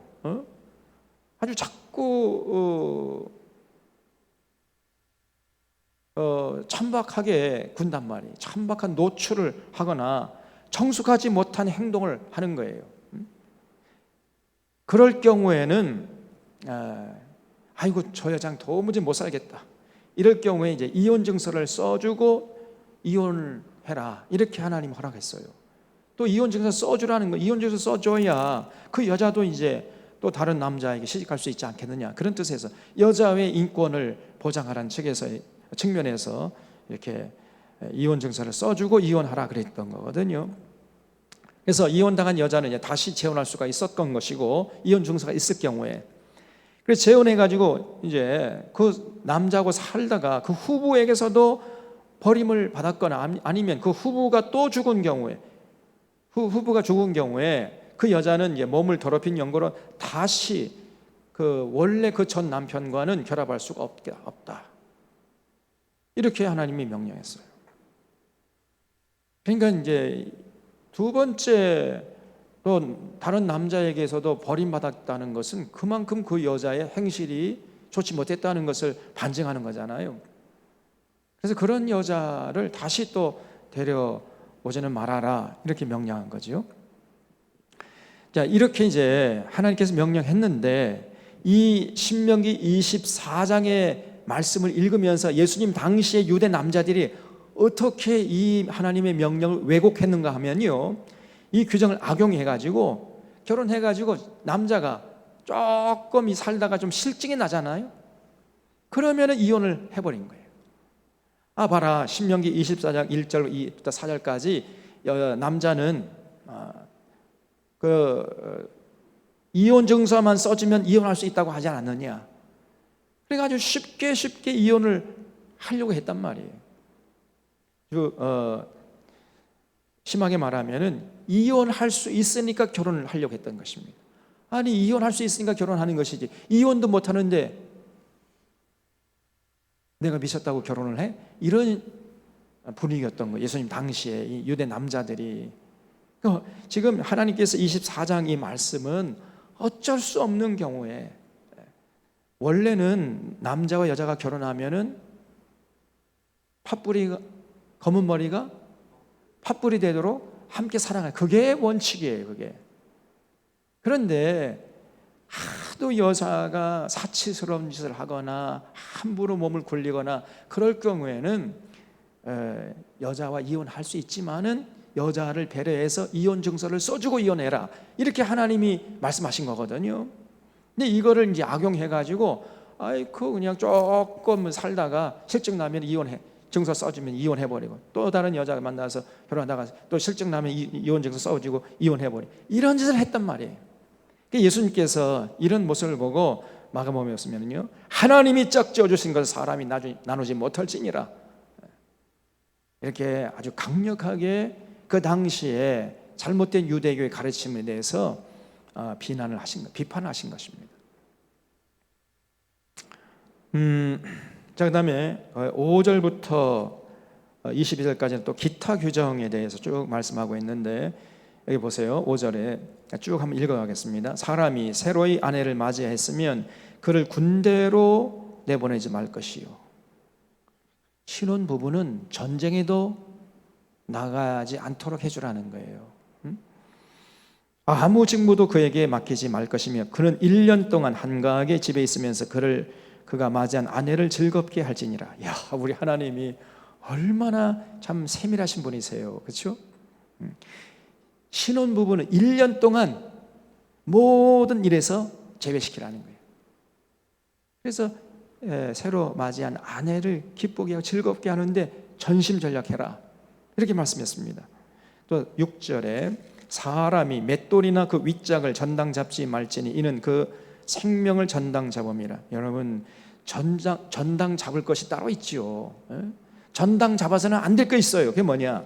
아주 자꾸 천박하게 군단 말이에요. 천박한 노출을 하거나 정숙하지 못한 행동을 하는 거예요. 그럴 경우에는 아이고 저 여자랑 도무지 못 살겠다, 이럴 경우에 이제 이혼 증서를 써주고 이혼을 해라, 이렇게 하나님 허락했어요. 또 이혼 증서 써주라는 거, 이혼 증서 써줘야 그 여자도 이제 또 다른 남자에게 시집갈 수 있지 않겠느냐, 그런 뜻에서 여자의 인권을 보장하라는 측면에서 이렇게 이혼 증서를 써주고 이혼하라 그랬던 거거든요. 그래서 이혼당한 여자는 이제 다시 재혼할 수가 있었던 것이고, 이혼 증서가 있을 경우에 그래서 재혼해가지고 이제 그 남자하고 살다가 그 후부에게서도 버림을 받았거나 아니면 그 후부가 또 죽은 경우에, 후부가 죽은 경우에 그 여자는 이제 몸을 더럽힌 연고로 다시 그 원래 그 전 남편과는 결합할 수가 없다, 이렇게 하나님이 명령했어요. 그러니까 이제 두 번째 또 다른 남자에게서도 버림받았다는 것은 그만큼 그 여자의 행실이 좋지 못했다는 것을 반증하는 거잖아요. 그래서 그런 여자를 다시 또 데려오지는 말아라, 이렇게 명령한 거죠. 자, 이렇게 이제 하나님께서 명령했는데 이 신명기 24장의 말씀을 읽으면서 예수님 당시의 유대 남자들이 어떻게 이 하나님의 명령을 왜곡했는가 하면요, 이 규정을 악용해가지고 결혼해가지고 남자가 조금 살다가 좀 실증이 나잖아요. 그러면은 이혼을 해버린 거예요. 봐라, 신명기 24장 1절부터 4절까지 남자는 이혼 증서만 써주면 이혼할 수 있다고 하지 않았느냐. 그래가지고 쉽게 이혼을 하려고 했단 말이에요. 심하게 말하면은 이혼할 수 있으니까 결혼을 하려고 했던 것입니다. 아니, 이혼할 수 있으니까 결혼하는 것이지, 이혼도 못하는데 내가 미쳤다고 결혼을 해? 이런 분위기였던 거예요, 예수님 당시에 이 유대 남자들이. 지금 하나님께서 24장 이 말씀은 어쩔 수 없는 경우에, 원래는 남자와 여자가 결혼하면은 검은 머리가 팥불이 되도록 함께 살아가요. 그게 원칙이에요, 그게. 그런데 하도 여자가 사치스러운 짓을 하거나 함부로 몸을 굴리거나 그럴 경우에는 여자와 이혼할 수 있지만은 여자를 배려해서 이혼 증서를 써주고 이혼해라, 이렇게 하나님이 말씀하신 거거든요. 근데 이거를 이제 악용해가지고 그냥 조금 살다가 실증 나면 이혼해, 증서 써주면 이혼해버리고, 또 다른 여자가 만나서 결혼하다가 또 실증 나면 이혼 증서 써주고 이혼해버리고, 이런 짓을 했단 말이에요. 예수님께서 이런 모습을 보고 마가복음에 보면요, 하나님이 짝지어 주신 것을 사람이 나누지 못할지니라, 이렇게 아주 강력하게 그 당시에 잘못된 유대교의 가르침에 대해서 비판을 하신 것입니다. 자, 그 다음에 5절부터 22절까지는 또 기타 규정에 대해서 쭉 말씀하고 있는데, 여기 보세요. 5절에 쭉 한번 읽어가겠습니다. 사람이 새로이 아내를 맞이했으면 그를 군대로 내보내지 말 것이요. 신혼 부부는 전쟁에도 나가지 않도록 해주라는 거예요. 아무 직무도 그에게 맡기지 말 것이며 그는 1년 동안 한가하게 집에 있으면서 그가 맞이한 아내를 즐겁게 할지니라. 야, 우리 하나님이 얼마나 참 세밀하신 분이세요. 그렇죠? 신혼부부는 1년 동안 모든 일에서 제외시키라는 거예요. 그래서 새로 맞이한 아내를 기쁘게 하고 즐겁게 하는데 전심전력해라, 이렇게 말씀했습니다. 또 6절에 사람이 맷돌이나 그 윗짝을 전당 잡지 말지니 이는 그 생명을 전당 잡음이라. 여러분, 전당 잡을 것이 따로 있지요. 전당 잡아서는 안 될 거 있어요. 그게 뭐냐?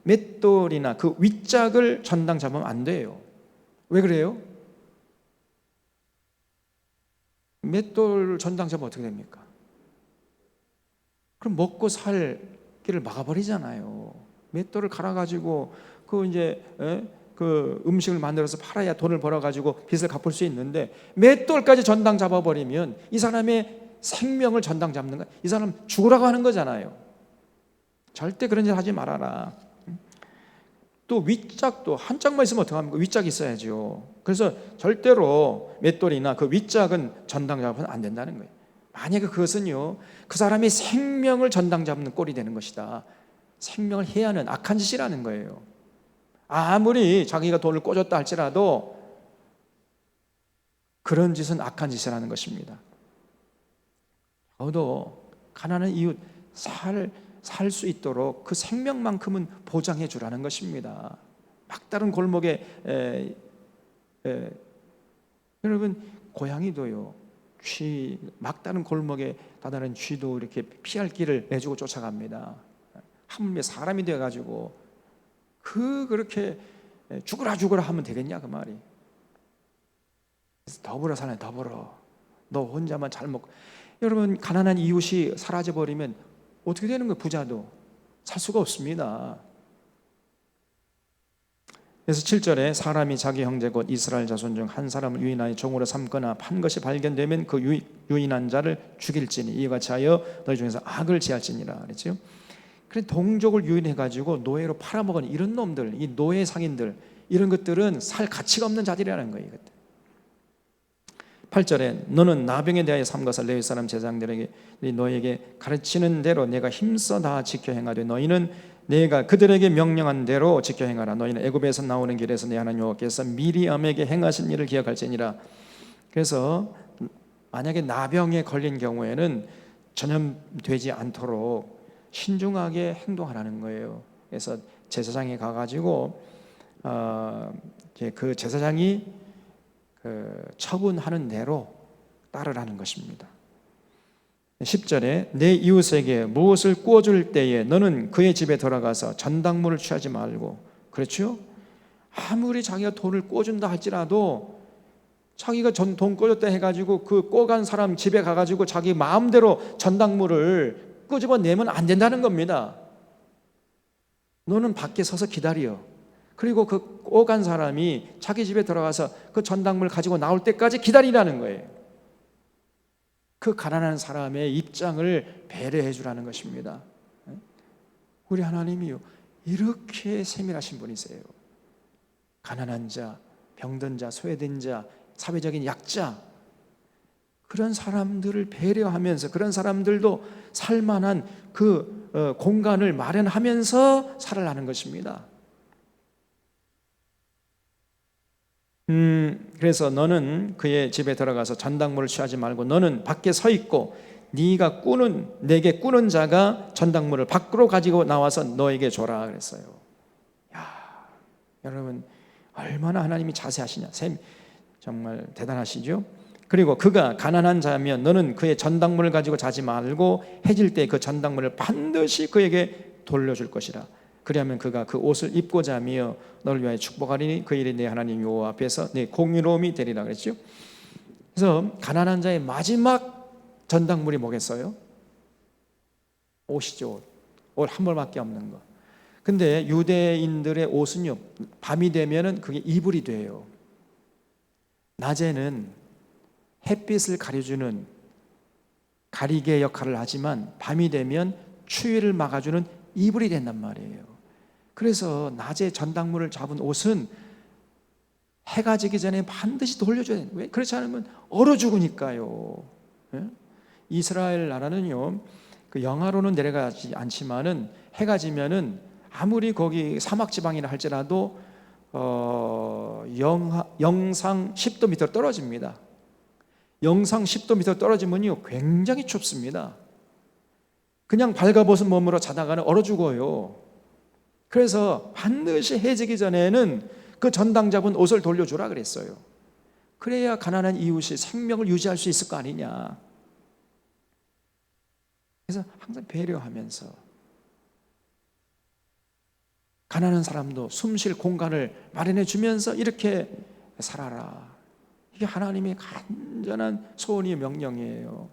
맷돌이나 그 윗짝을 전당 잡으면 안 돼요. 왜 그래요? 맷돌 전당 잡으면 어떻게 됩니까? 그럼 먹고 살 길을 막아버리잖아요. 맷돌을 갈아가지고 그 음식을 만들어서 팔아야 돈을 벌어가지고 빚을 갚을 수 있는데, 맷돌까지 전당 잡아버리면 이 사람의 생명을 전당 잡는 거야. 이 사람 죽으라고 하는 거잖아요. 절대 그런 짓 하지 말아라. 또 윗짝도 한 짝만 있으면 어떡합니까? 윗짝이 있어야죠. 그래서 절대로 맷돌이나 그 윗짝은 전당 잡으면 안 된다는 거예요. 만약에 그것은요, 그 사람의 생명을 전당 잡는 꼴이 되는 것이다. 생명을 해하는 악한 짓이라는 거예요. 아무리 자기가 돈을 꿔줬다 할지라도 그런 짓은 악한 짓이라는 것입니다. 저도 가난한 이웃 살 수 있도록 그 생명만큼은 보장해 주라는 것입니다. 막다른 골목에 여러분, 고양이도요, 막다른 골목에 다다른 쥐도 이렇게 피할 길을 내주고 쫓아갑니다. 하물며 사람이 되어가지고 그렇게 죽으라 하면 되겠냐, 그 말이. 더불어 사네, 더불어. 너 혼자만 잘 먹고. 여러분, 가난한 이웃이 사라져 버리면 어떻게 되는 거예요? 부자도 살 수가 없습니다. 그래서 7절에 사람이 자기 형제 곧 이스라엘 자손 중 한 사람을 유인하여 종으로 삼거나 판 것이 발견되면 그 유인한 자를 죽일지니 이와 같이 하여 너희 중에서 악을 제할지니라 그랬죠. 그래, 동족을 유인해가지고 노예로 팔아먹은 이런 놈들, 이 노예 상인들, 이런 것들은 살 가치가 없는 자들이라는 거예요. 8절에 너는 나병에 대하여 삼가서 레위 사람 제사장들에게 너에게 가르치는 대로 내가 힘써 다 지켜 행하되 너희는 내가 그들에게 명령한 대로 지켜 행하라. 너희는 애굽에서 나오는 길에서 내 하나님 여호와께서 미리암에게 행하신 일을 기억할지니라. 그래서 만약에 나병에 걸린 경우에는 전염되지 않도록 신중하게 행동하라는 거예요. 그래서 제사장에 가가지고 그 제사장이 처분하는 대로 따르라는 것입니다. 10절에 내 이웃에게 무엇을 구워줄 때에 너는 그의 집에 들어가서 전당물을 취하지 말고. 그렇죠? 아무리 자기가 돈을 구워준다 할지라도 자기가 돈 구워줬다 해가지고 그 구워간 사람 집에 가가지고 자기 마음대로 전당물을 끄집어내면 안 된다는 겁니다. 너는 밖에 서서 기다려. 그리고 그 오간 사람이 자기 집에 들어가서 그 전당물 가지고 나올 때까지 기다리라는 거예요. 그 가난한 사람의 입장을 배려해 주라는 것입니다. 우리 하나님이요, 이렇게 세밀하신 분이세요. 가난한 자, 병든 자, 소외된 자, 사회적인 약자, 그런 사람들을 배려하면서 그런 사람들도 살만한 그 공간을 마련하면서 살아가는 것입니다. 그래서 너는 그의 집에 들어가서 전당물을 취하지 말고 너는 밖에 서 있고 내게 꾸는 자가 전당물을 밖으로 가지고 나와서 너에게 줘라 그랬어요. 야, 여러분, 얼마나 하나님이 자세하시냐. 정말 대단하시죠? 그리고 그가 가난한 자면 너는 그의 전당물을 가지고 자지 말고 해질 때 그 전당물을 반드시 그에게 돌려줄 것이라. 그리하면 그가 그 옷을 입고 자며 너를 위하여 축복하리니 그 일이 내 하나님 여호와 앞에서 내 공의로움이 되리라 그랬죠. 그래서 가난한 자의 마지막 전당물이 뭐겠어요? 옷이죠. 옷 한 벌밖에 없는 거. 근데 유대인들의 옷은요, 밤이 되면은 그게 이불이 돼요. 낮에는 햇빛을 가려주는 가리개 역할을 하지만 밤이 되면 추위를 막아주는 이불이 된단 말이에요. 그래서 낮에 전당물을 잡은 옷은 해가 지기 전에 반드시 돌려줘야 돼요. 왜? 그렇지 않으면 얼어 죽으니까요. 예? 이스라엘 나라는요, 그 영하로는 내려가지 않지만은 해가 지면은 아무리 거기 사막 지방이라 할지라도 영상 10도 밑으로 떨어집니다. 영상 10도 밑으로 떨어지면요 굉장히 춥습니다. 그냥 발가벗은 몸으로 자다가는 얼어 죽어요. 그래서 반드시 해 지기 전에는 그 전당 잡은 옷을 돌려주라 그랬어요. 그래야 가난한 이웃이 생명을 유지할 수 있을 거 아니냐. 그래서 항상 배려하면서 가난한 사람도 숨 쉴 공간을 마련해 주면서 이렇게 살아라. 이게 하나님의 간절한 소원이 명령이에요.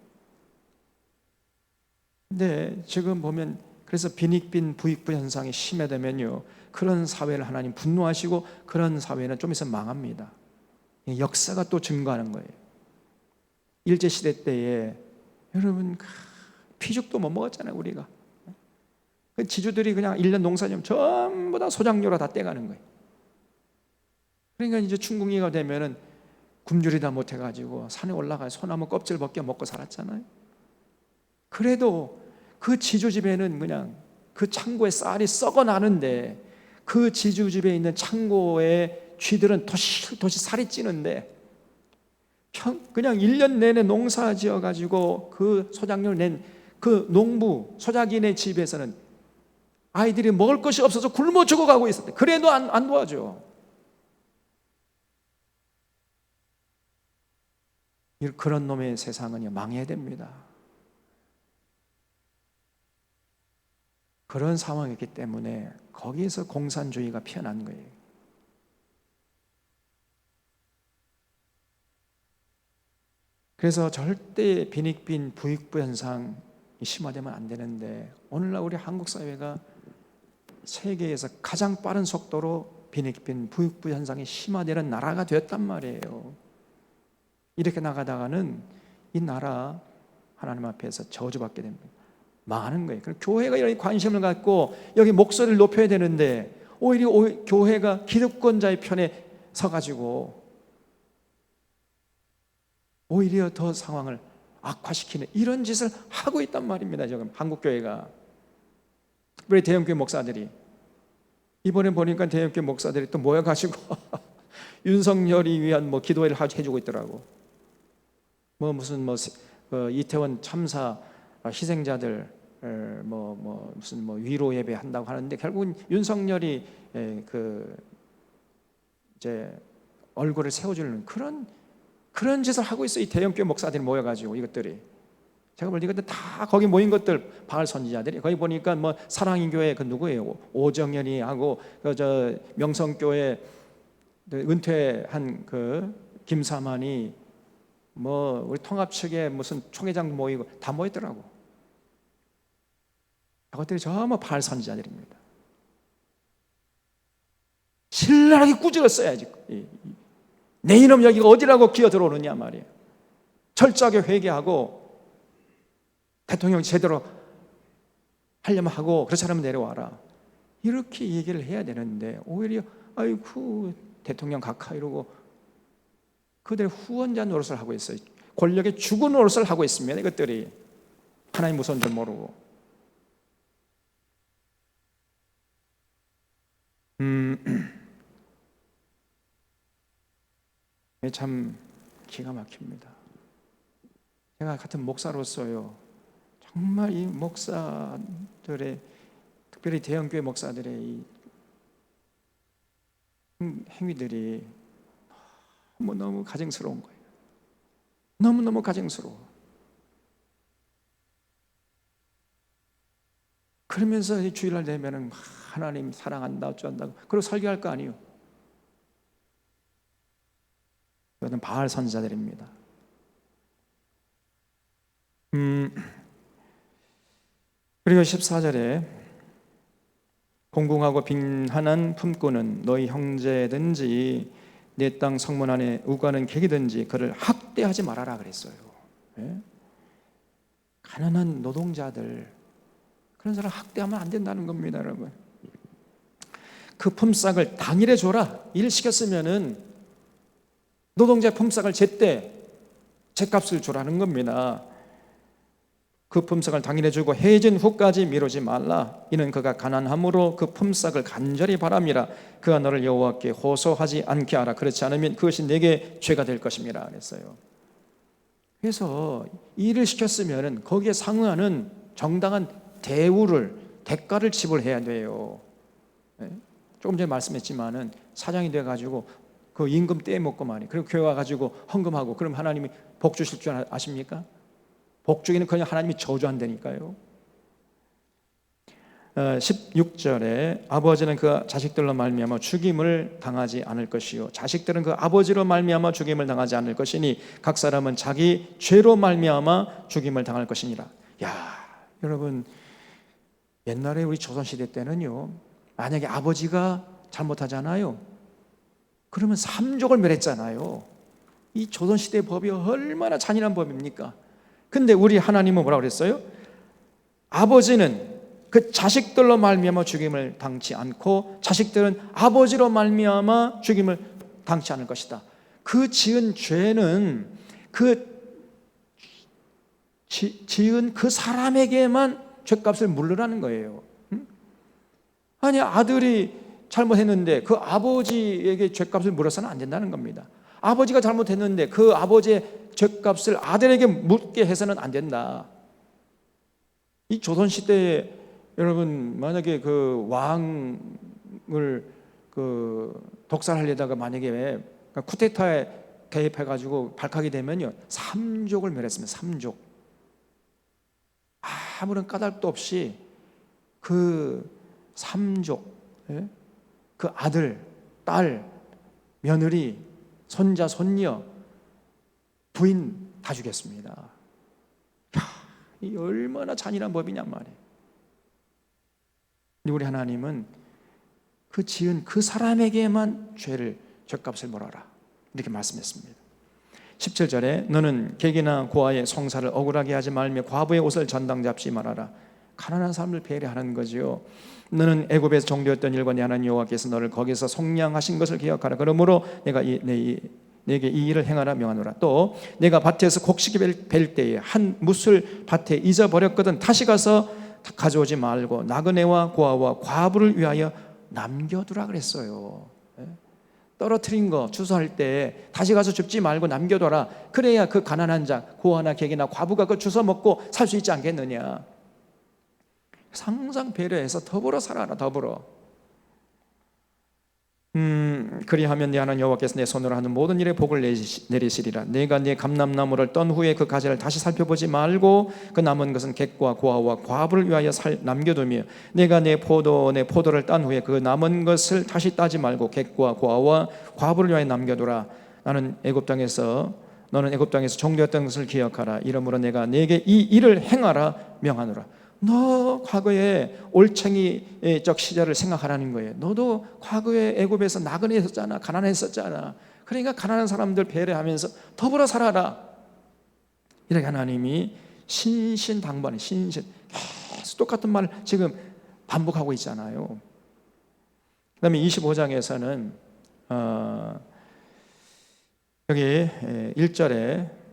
근데 지금 보면 그래서 빈익빈 부익부 현상이 심해되면요 그런 사회를 하나님 분노하시고 그런 사회는 좀 있으면 망합니다. 역사가 또 증거하는 거예요. 일제시대 때에 여러분 피죽도 못 먹었잖아요. 우리가 그 지주들이 그냥 1년 농사지면 전부 다 소작료로 다 떼가는 거예요. 그러니까 이제 춘궁이가 되면은 굶주리 다 못해가지고 산에 올라가서 소나무 껍질 벗겨 먹고 살았잖아요. 그래도 그 지주집에는 그냥 그 창고에 쌀이 썩어 나는데 그 지주집에 있는 창고에 쥐들은 도시 살이 찌는데 그냥 1년 내내 농사 지어가지고 그 소작료를 낸 그 농부 소작인의 집에서는 아이들이 먹을 것이 없어서 굶어 죽어가고 있었대. 그래도 안 도와줘. 그런 놈의 세상은 망해야 됩니다. 그런 상황이기 때문에 거기에서 공산주의가 피어난 거예요. 그래서 절대 빈익빈 부익부 현상이 심화되면 안 되는데 오늘날 우리 한국 사회가 세계에서 가장 빠른 속도로 빈익빈 부익부 현상이 심화되는 나라가 되었단 말이에요. 이렇게 나가다가는 이 나라 하나님 앞에서 저주받게 됩니다. 망하는 거예요. 그럼 교회가 이런 관심을 갖고 여기 목소리를 높여야 되는데 오히려 교회가 기득권자의 편에 서가지고 오히려 더 상황을 악화시키는 이런 짓을 하고 있단 말입니다. 지금 한국교회가. 특별히 대형교회 목사들이 이번에 보니까 대형교회 목사들이 또 모여가지고 윤석열이 위한 기도회를 해주고 있더라고. 무슨 이태원 참사 희생자들 무슨 위로 예배 한다고 하는데 결국은 윤석열이 이제 얼굴을 세워주는 그런 짓을 하고 있어. 이 대형교회 목사들이 모여가지고 이것들이 제가 볼 때 이것들 다 거기 모인 것들 바알 선지자들이 거기 보니까 사랑인교회 그 누구예요? 오정연이 하고 저 명성교회 은퇴한 그 김사만이 우리 통합 측에 무슨 총회장 모이고 다 모였더라고. 그것들이 전부 바알 선지자들입니다. 신랄하게 꾸짖었어야지. 내 이놈 여기가 어디라고 기어 들어오느냐 말이에요. 철저하게 회개하고 대통령 제대로 하려면 하고 그렇지 않으면 내려와라. 이렇게 얘기를 해야 되는데 오히려 아이고 대통령 각하 이러고 그들의 후원자 노릇을 하고 있어요. 권력의 주구 노릇을 하고 있습니다. 이것들이 하나님 무서운 줄 모르고. 참 기가 막힙니다. 제가 같은 목사로서요 정말 이 목사들의 특별히 대형교회 목사들의 이 행위들이 너무 가증스러운 거예요. 너무너무 가증스러워. 그러면서 주일날 되면은 하나님 사랑한다 어쩐다고 그리고 설교할 거 아니에요. 이것은 바알 선지자들입니다. 그리고 14절에 공공하고 빈한한 품꾼은 너희 형제든지 내 땅 성문 안에 우가는 객이든지 그를 학대하지 말아라 그랬어요. 예? 가난한 노동자들 그런 사람 학대하면 안 된다는 겁니다, 여러분. 그 품삯을 당일에 줘라. 일 시켰으면은 노동자 품삯을 제때 제값을 주라는 겁니다. 그 품삯을 당일에 주고 해진 후까지 미루지 말라. 이는 그가 가난함으로 그 품삯을 간절히 바람이라. 그가 너를 여호와께 호소하지 않게 하라. 그렇지 않으면 그것이 내게 죄가 될 것임이라 그랬어요. 그래서 일을 시켰으면 거기에 상응하는 정당한 대가를 지불해야 돼요. 조금 전에 말씀했지만은 사장이 돼가지고 그 임금 떼먹고 말이에요. 그리고 교회 와가지고 헌금하고 그럼 하나님이 복 주실 줄 아십니까? 복 주기는 그냥 하나님이 저주한다니까요. 16절에 아버지는 그 자식들로 말미암아 죽임을 당하지 않을 것이요 자식들은 그 아버지로 말미암아 죽임을 당하지 않을 것이니 각 사람은 자기 죄로 말미암아 죽임을 당할 것이니라. 야, 여러분, 옛날에 우리 조선시대 때는요, 만약에 아버지가 잘못하잖아요, 그러면 삼족을 멸했잖아요. 이 조선시대 법이 얼마나 잔인한 법입니까? 근데 우리 하나님은 뭐라고 그랬어요? 아버지는 그 자식들로 말미암아 죽임을 당치 않고 자식들은 아버지로 말미암아 죽임을 당치 않을 것이다. 그 지은 죄는 지은 그 사람에게만 죄값을 물으라는 거예요. 아니, 아들이 잘못했는데 그 아버지에게 죄값을 물어서는 안 된다는 겁니다. 아버지가 잘못했는데 그 아버지의 죄값을 아들에게 묻게 해서는 안 된다. 이 조선시대에 여러분, 만약에 그 왕을 독살하려다가 만약에 쿠데타에 개입해가지고 발칵이 되면요, 삼족을 멸했습니다. 삼족. 아무런 까닭도 없이 그 삼족, 그 아들, 딸, 며느리, 손자, 손녀, 부인 다 죽였습니다. 야, 이 얼마나 잔인한 법이냔 말이에요. 우리 하나님은 그 지은 그 사람에게만 죄값을 물어라, 이렇게 말씀했습니다. 17절에 너는 객이나 고아의 송사를 억울하게 하지 말며 과부의 옷을 전당 잡지 말아라. 가난한 사람을 배려하는 거죠. 너는 애굽에서 종되었던 일과 내 하나님 여호와께서 너를 거기서 속량하신 것을 기억하라. 그러므로 내가 내게 이 일을 행하라 명하노라. 또 내가 밭에서 곡식이 벨 때에 한 뭇을 밭에 잊어버렸거든 다시 가서 가져오지 말고 나그네와 고아와 과부를 위하여 남겨두라 그랬어요. 떨어뜨린 거 주워할 때 다시 가서 줍지 말고 남겨둬라. 그래야 그 가난한 자, 고아나 객이나 과부가 그 주워 먹고 살 수 있지 않겠느냐. 항상 배려해서 더불어 살아라. 더불어. 그리하면 네 하나님 여호와께서 내 손으로 하는 모든 일에 복을 내리시리라. 내가 네 감람나무를 떤 후에 그 가지를 다시 살펴보지 말고 그 남은 것은 객과 고아와 과부를 위하여 남겨두며 내가 내 포도를 딴 후에 그 남은 것을 다시 따지 말고 객과 고아와 과부를 위하여 남겨두라. 너는 애굽 땅에서 종되었던 것을 기억하라. 이러므로 내가 네게 이 일을 행하라 명하노라. 너 과거에 올챙이적 시절을 생각하라는 거예요. 너도 과거에 애굽에서 나그네였었잖아. 가난했었잖아. 그러니까 가난한 사람들 배려하면서 더불어 살아라. 이렇게 하나님이 신신당부하는 계속 똑같은 말을 지금 반복하고 있잖아요. 그 다음에 25장에서는 여기 1절에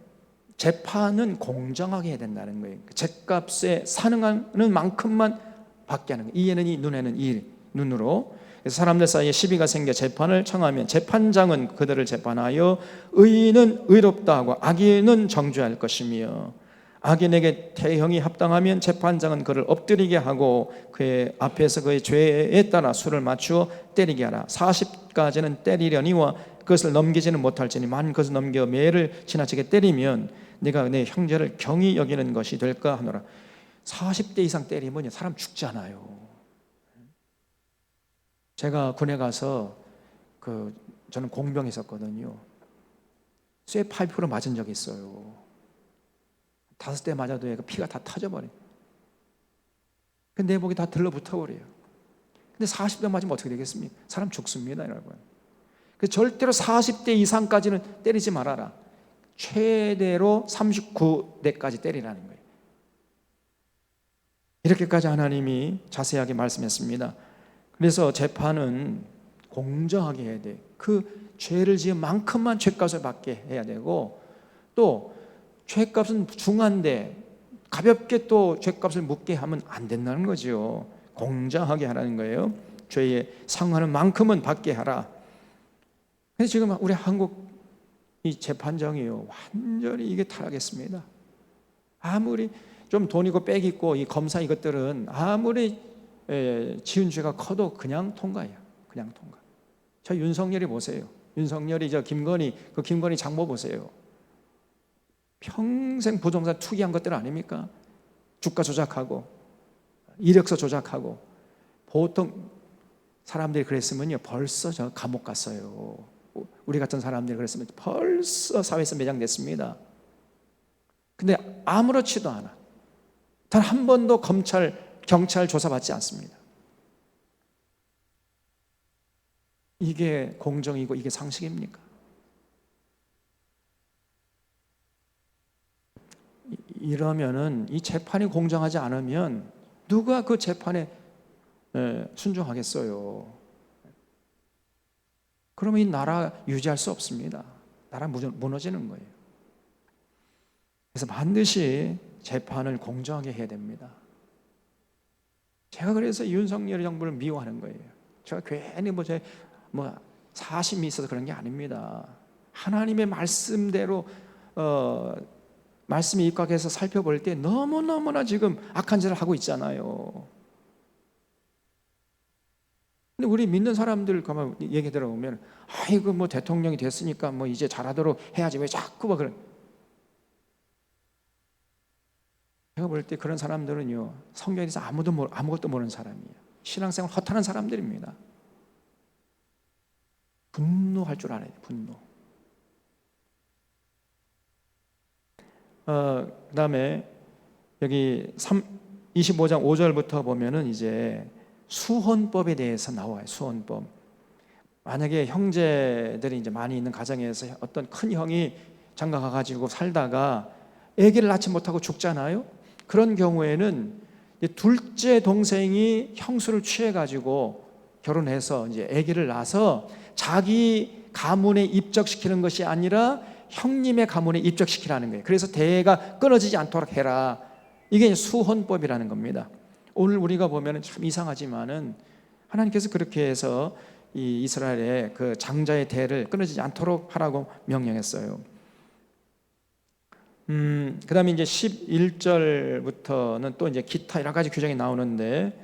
재판은 공정하게 해야 된다는 거예요. 죗값에 산응하는 만큼만 받게 하는 거예요. 이에는 이, 눈에는 이 눈으로. 그래서 사람들 사이에 시비가 생겨 재판을 청하면 재판장은 그들을 재판하여 의인은 의롭다 하고 악인은 정죄할 것이며 악인에게 태형이 합당하면 재판장은 그를 엎드리게 하고 그의 앞에서 그의 죄에 따라 수를 맞추어 때리게 하라. 40까지는 때리려니와 그것을 넘기지는 못할지니 만 그것을 넘겨 매를 지나치게 때리면 네가 내 형제를 경히 여기는 것이 될까 하노라. 40대 이상 때리면 사람 죽잖아요. 제가 군에 가서 저는 공병했었거든요. 쇠 파이프로 맞은 적이 있어요. 5대 맞아도 얘가 피가 다 터져버려요. 내 목이 다 들러붙어버려요. 근데 40대 맞으면 어떻게 되겠습니까? 사람 죽습니다, 여러분. 그래서 절대로 40대 이상까지는 때리지 말아라. 최대로 39대까지 때리라는 거예요. 이렇게까지 하나님이 자세하게 말씀했습니다. 그래서 재판은 공정하게 해야 돼. 그 죄를 지은 만큼만 죄값을 받게 해야 되고, 또 죄값은 중한데 가볍게 또 죄값을 묻게 하면 안 된다는 거죠. 공정하게 하라는 거예요. 죄에 상하는 만큼은 받게 하라. 그래서 지금 우리 한국 이 재판정이요, 완전히 이게 타락했습니다. 아무리 좀 돈 있고 빽 있고 이 검사 이것들은 아무리 지은 죄가 커도 그냥 통과해요. 그냥 통과. 저 윤석열이 보세요. 윤석열이 저 김건희, 그 김건희 장모 보세요. 평생 부동산 투기한 것들 아닙니까? 주가 조작하고 이력서 조작하고. 보통 사람들이 그랬으면요 벌써 저 감옥 갔어요. 우리 같은 사람들이 그랬으면 벌써 사회에서 매장됐습니다. 근데 아무렇지도 않아. 단 한 번도 경찰 조사받지 않습니다. 이게 공정이고 이게 상식입니까? 이러면은 이 재판이 공정하지 않으면 누가 그 재판에 순종하겠어요? 그러면 이 나라 유지할 수 없습니다. 나라 무너지는 거예요. 그래서 반드시 재판을 공정하게 해야 됩니다. 제가 그래서 윤석열 정부를 미워하는 거예요. 제가 괜히 사심이 있어서 그런 게 아닙니다. 하나님의 말씀대로 말씀에 입각해서 살펴볼 때 너무너무나 지금 악한 짓을 하고 있잖아요. 근데 우리 믿는 사람들 가만 얘기 들어보면, 아이고 뭐 대통령이 됐으니까 뭐 이제 잘하도록 해야지, 왜 자꾸 막 그런. 제가 볼 때 그런 사람들은요 성경에 대해서 아무것도 모르는 사람이에요. 신앙생활 허탄한 사람들입니다. 분노할 줄 알아야 돼요. 분노. 그 다음에 여기 25장 5절부터 보면은 이제 수혼법에 대해서 나와요. 수혼법. 만약에 형제들이 이제 많이 있는 가정에서 어떤 큰 형이 장가 가가지고 살다가 아기를 낳지 못하고 죽잖아요. 그런 경우에는 이제 둘째 동생이 형수를 취해가지고 결혼해서 이제 아기를 낳아서 자기 가문에 입적시키는 것이 아니라 형님의 가문에 입적시키라는 거예요. 그래서 대가 끊어지지 않도록 해라. 이게 수혼법이라는 겁니다. 오늘 우리가 보면 참 이상하지만은 하나님께서 그렇게 해서 이 이스라엘의 그 장자의 대를 끊어지지 않도록 하라고 명령했어요. 그 다음에 이제 11절부터는 또 이제 기타 여러 가지 규정이 나오는데,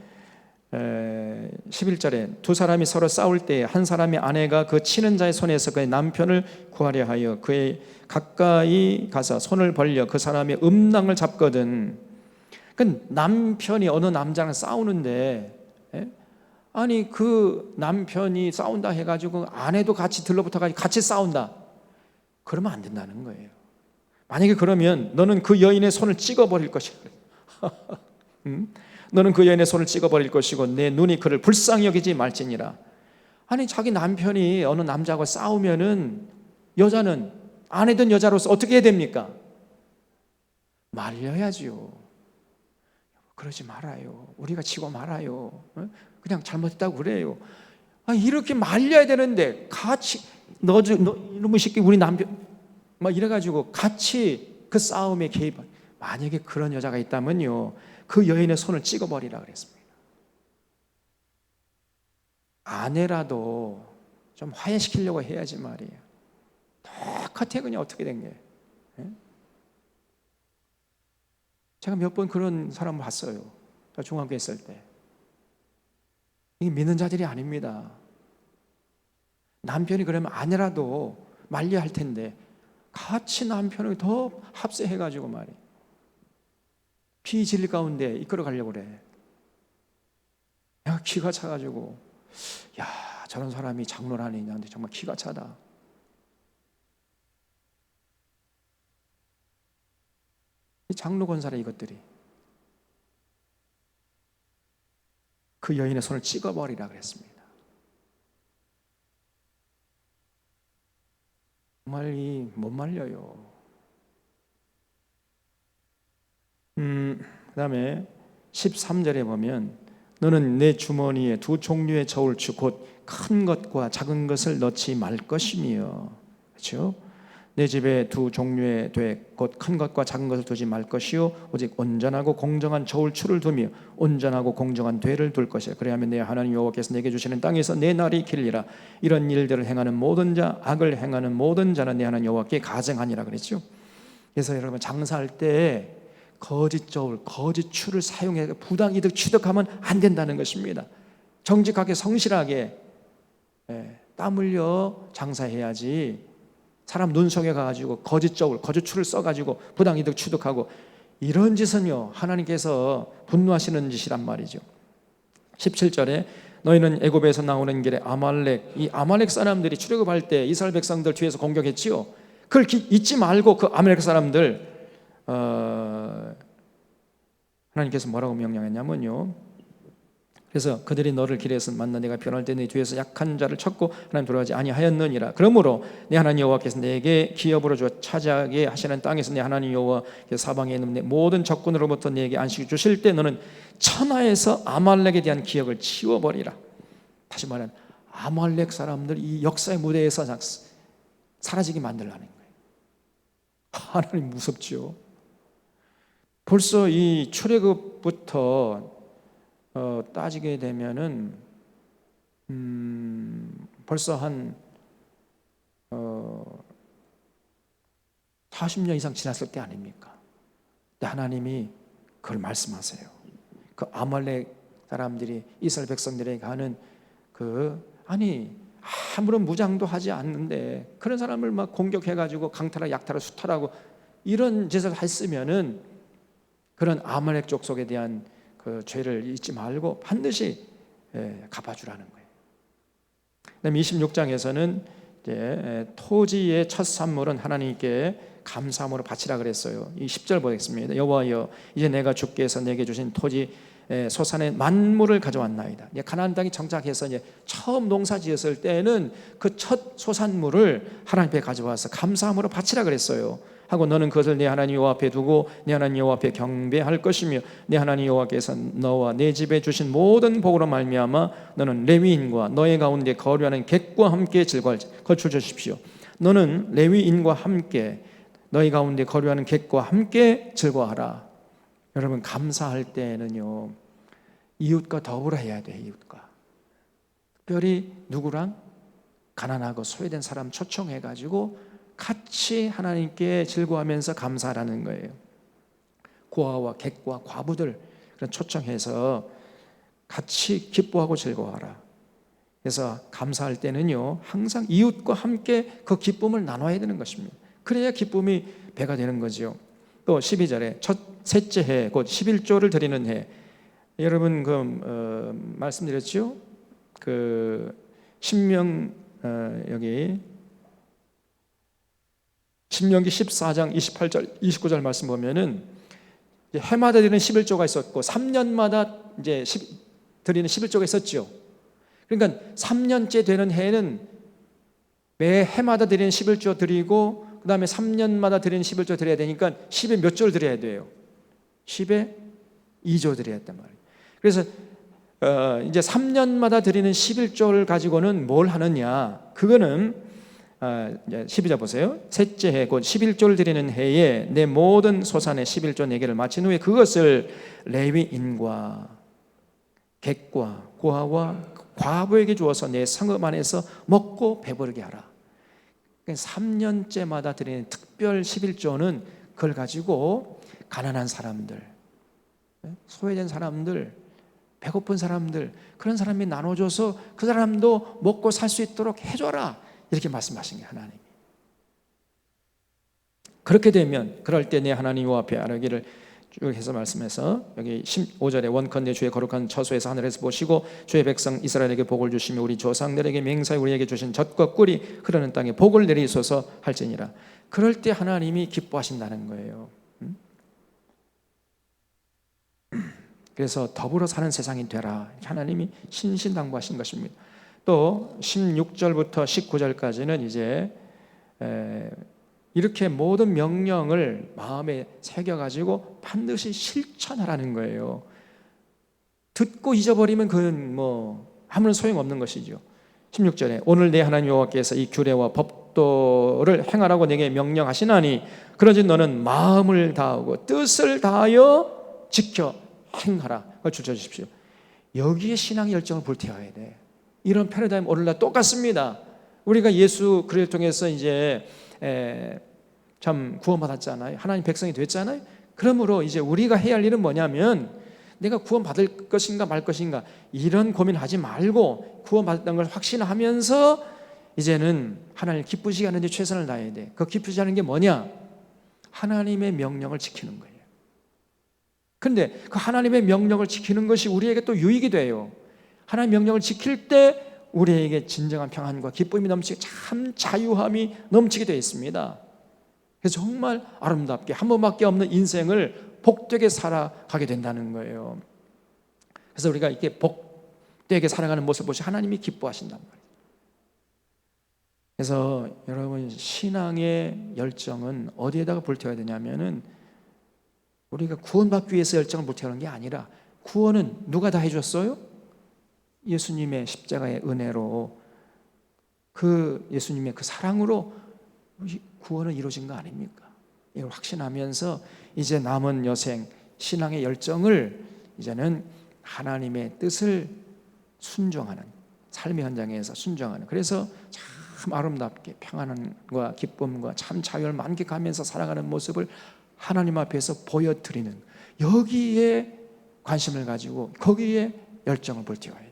11절에 두 사람이 서로 싸울 때 한 사람의 아내가 그 치는 자의 손에서 그의 남편을 구하려 하여 그의 가까이 가서 손을 벌려 그 사람의 음낭을 잡거든. 그 남편이 어느 남자랑 싸우는데, 아니 그 남편이 싸운다 해가지고 아내도 같이 들러붙어가지고 같이 싸운다, 그러면 안 된다는 거예요. 만약에 그러면 너는 그 여인의 손을 찍어버릴 것이다. 너는 그 여인의 손을 찍어버릴 것이고 내 눈이 그를 불쌍히 여기지 말지니라. 아니 자기 남편이 어느 남자하고 싸우면은 여자는 아내든 여자로서 어떻게 해야 됩니까? 말려야지요. 그러지 말아요. 우리가 치고 말아요. 그냥 잘못했다고 그래요. 이렇게 말려야 되는데 같이 너 이놈의 새끼 우리 남편 막 이래가지고 같이 그 싸움에 개입. 만약에 그런 여자가 있다면요 그 여인의 손을 찍어버리라 그랬습니다. 아내라도 좀 화해시키려고 해야지 말이에요. 똑같아 그냥 어떻게 된 게. 제가 몇 번 그런 사람 봤어요. 중학교 있을 때. 이게 믿는 자들이 아닙니다. 남편이 그러면 아내라도 말려야 할 텐데 같이 남편을 더 합세해가지고 말이에요. 비진리 가운데 이끌어 가려고 그래. 내가 기가 차가지고, 야 저런 사람이 장로라니 나한테 정말 기가 차다. 이 장로 권사라 이것들이. 그 여인의 손을 찍어버리라 그랬습니다. 정말 못 말려요. 그 다음에 13절에 보면 너는 내 주머니에 두 종류의 저울추 곧 큰 것과 작은 것을 넣지 말 것이며, 그렇죠? 내 집에 두 종류의 곧 큰 것과 작은 것을 두지 말 것이요 오직 온전하고 공정한 저울추를 두며 온전하고 공정한 되를 둘 것이야. 그래야면 내 하나님 여호와께서 내게 주시는 땅에서 내 날이 길리라. 이런 일들을 행하는 모든 자, 악을 행하는 모든 자는 내 하나님 여호와께 가증하니라 그랬죠. 그래서 여러분, 장사할 때 거짓 저울, 거짓 추를 사용해 부당이득 취득하면 안 된다는 것입니다. 정직하게 성실하게 땀 흘려 장사해야지, 사람 눈 속에 가가지고 거짓 저울, 거짓 추를 써가지고 부당이득 취득하고, 이런 짓은요 하나님께서 분노하시는 짓이란 말이죠. 17절에 너희는 애굽에서 나오는 길에 이 아말렉 사람들이 출애굽할 때 이스라엘 백성들 뒤에서 공격했지요. 그걸 잊지 말고 그 아말렉 사람들 하나님께서 뭐라고 명령했냐면요, 그래서 그들이 너를 길에서 만나 내가 변할 때 네 뒤에서 약한 자를 쳤고 하나님 돌아가지 아니하였느니라. 그러므로 내 하나님 여호와께서 내게 기업으로 주어 차지하게 하시는 땅에서 내 하나님 여호와께서 사방에 있는 내 모든 적군으로부터 내게 안식을 주실 때 너는 천하에서 아말렉에 대한 기억을 치워버리라. 다시 말하면 아말렉 사람들 이 역사의 무대에서 사라지게 만들라는 거예요. 하나님 무섭죠. 벌써 이 출애굽부터 따지게 되면은 벌써 한 40년 이상 지났을 때 아닙니까? 근데 하나님이 그걸 말씀하세요. 그 아말렉 사람들이 이스라엘 백성들에게 하는 아무런 무장도 하지 않는데 그런 사람을 막 공격해가지고 강탈하고 약탈하고 수탈하고 이런 짓을 했으면은 그런 아말렉 족속에 대한 그 죄를 잊지 말고 반드시 갚아주라는 거예요. 그다음에 26장에서는 이제 토지의 첫 산물은 하나님께 감사함으로 바치라 그랬어요. 이 10절 보겠습니다. 여호와여, 이제 내가 주께서 내게 주신 토지 소산의 만물을 가져왔나이다. 가나안 땅에 정착해서 이제 처음 농사 지었을 때는 그 첫 소산물을 하나님 앞에 가져와서 감사함으로 바치라 그랬어요. 하고 너는 그것을 내 하나님 여호와 앞에 두고 내 하나님 여호와 앞에 경배할 것이며 내 하나님 여호와께서 너와 내 집에 주신 모든 복으로 말미암아 너는 레위인과 너의 가운데 거류하는 객과 함께 즐거워할지. 거쳐 주십시오. 너는 레위인과 함께 너희 가운데 거류하는 객과 함께 즐거워하라. 여러분, 감사할 때는요 이웃과 더불어 해야 돼요. 이웃과 특별히 누구랑? 가난하고 소외된 사람 초청해가지고 같이 하나님께 즐거워하면서 감사하라는 거예요. 고아와 객과 과부들 그런 초청해서 같이 기뻐하고 즐거워하라. 그래서 감사할 때는요 항상 이웃과 함께 그 기쁨을 나눠야 되는 것입니다. 그래야 기쁨이 배가 되는 거죠. 또 12절에 셋째 해 곧 11조를 드리는 해. 여러분 말씀드렸죠? 여기 신명기 14장 28절 29절 말씀 보면은 해마다 드리는 11조가 있었고 3년마다 이제 드리는 11조가 있었죠. 그러니까 3년째 되는 해에는 매 해마다 드리는 11조 드리고 그 다음에 3년마다 드리는 11조 드려야 되니까 10에 몇 조를 드려야 돼요? 10에 2조 드려야 했단 말이에요. 그래서 이제 3년마다 드리는 11조를 가지고는 뭘 하느냐? 그거는 12절 보세요. 셋째 해 곧 11조를 드리는 해에 내 모든 소산의 11조 내게를 마친 후에 그것을 레위인과 객과 고아와 과부에게 주어서 내 성읍 안에서 먹고 배부르게 하라. 3년째마다 드리는 특별 11조는 그걸 가지고 가난한 사람들, 소외된 사람들, 배고픈 사람들, 그런 사람이 나눠줘서 그 사람도 먹고 살 수 있도록 해줘라. 이렇게 말씀하신 게 하나님이. 그렇게 되면 그럴 때 내 하나님 여호와 앞에 아뢰기를 쭉 해서 말씀해서 여기 15절에 원컨대 주의 거룩한 처소에서 하늘에서 보시고 주의 백성 이스라엘에게 복을 주시며 우리 조상들에게 맹세하여 우리에게 주신 젖과 꿀이 흐르는 땅에 복을 내리소서 할지니라. 그럴 때 하나님이 기뻐하신다는 거예요. 그래서 더불어 사는 세상이 되라. 하나님이 신신당부하신 것입니다. 또 16절부터 19절까지는 이제 이렇게 모든 명령을 마음에 새겨가지고 반드시 실천하라는 거예요. 듣고 잊어버리면 그건 아무런 소용없는 것이죠. 16절에 오늘 내 하나님 여호와께서 이 규례와 법도를 행하라고 내게 명령하시나니 그러지 너는 마음을 다하고 뜻을 다하여 지켜 행하라. 그걸 주십시오. 여기에 신앙의 열정을 불태워야 돼. 이런 패러다임 오늘날 똑같습니다. 우리가 예수 그리스도를 통해서 이제 참 구원받았잖아요. 하나님 백성이 됐잖아요. 그러므로 이제 우리가 해야 할 일은 뭐냐면 내가 구원받을 것인가 말 것인가 이런 고민하지 말고 구원받았다는 걸 확신하면서 이제는 하나님 기쁘시게 하는 데 최선을 다해야 돼. 그 기쁘시게 하는 게 뭐냐? 하나님의 명령을 지키는 거예요. 그런데 그 하나님의 명령을 지키는 것이 우리에게 또 유익이 돼요. 하나님의 명령을 지킬 때 우리에게 진정한 평안과 기쁨이 넘치고 참 자유함이 넘치게 되어 있습니다. 그래서 정말 아름답게 한 번밖에 없는 인생을 복되게 살아가게 된다는 거예요. 그래서 우리가 이렇게 복되게 살아가는 모습을 보시 하나님이 기뻐하신단 말이에요. 그래서 여러분 신앙의 열정은 어디에다가 불태워야 되냐면은 우리가 구원받기 위해서 열정을 불태우는 게 아니라 구원은 누가 다 해줬어요? 예수님의 십자가의 은혜로 그 예수님의 그 사랑으로 구원은 이루어진 거 아닙니까? 이걸 확신하면서 이제 남은 여생 신앙의 열정을 이제는 하나님의 뜻을 순종하는 삶의 현장에서 순종하는 그래서 참 아름답게 평안과 기쁨과 참 자유를 만끽하면서 살아가는 모습을 하나님 앞에서 보여드리는 여기에 관심을 가지고 거기에 열정을 불태워야 돼.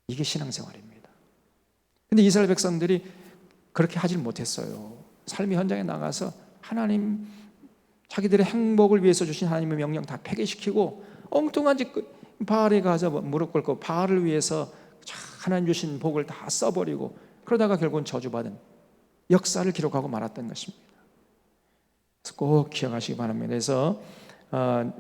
이게 신앙생활입니다. 근데 이스라엘 백성들이 그렇게 하질 못했어요. 삶의 현장에 나가서 하나님 자기들의 행복을 위해서 주신 하나님의 명령 다 폐기시키고 엉뚱한 짓 바알에 가서 무릎 꿇고 바알을 위해서 하나님 주신 복을 다 써버리고 그러다가 결국은 저주받은 역사를 기록하고 말았던 것입니다. 그래서 꼭 기억하시기 바랍니다. 그래서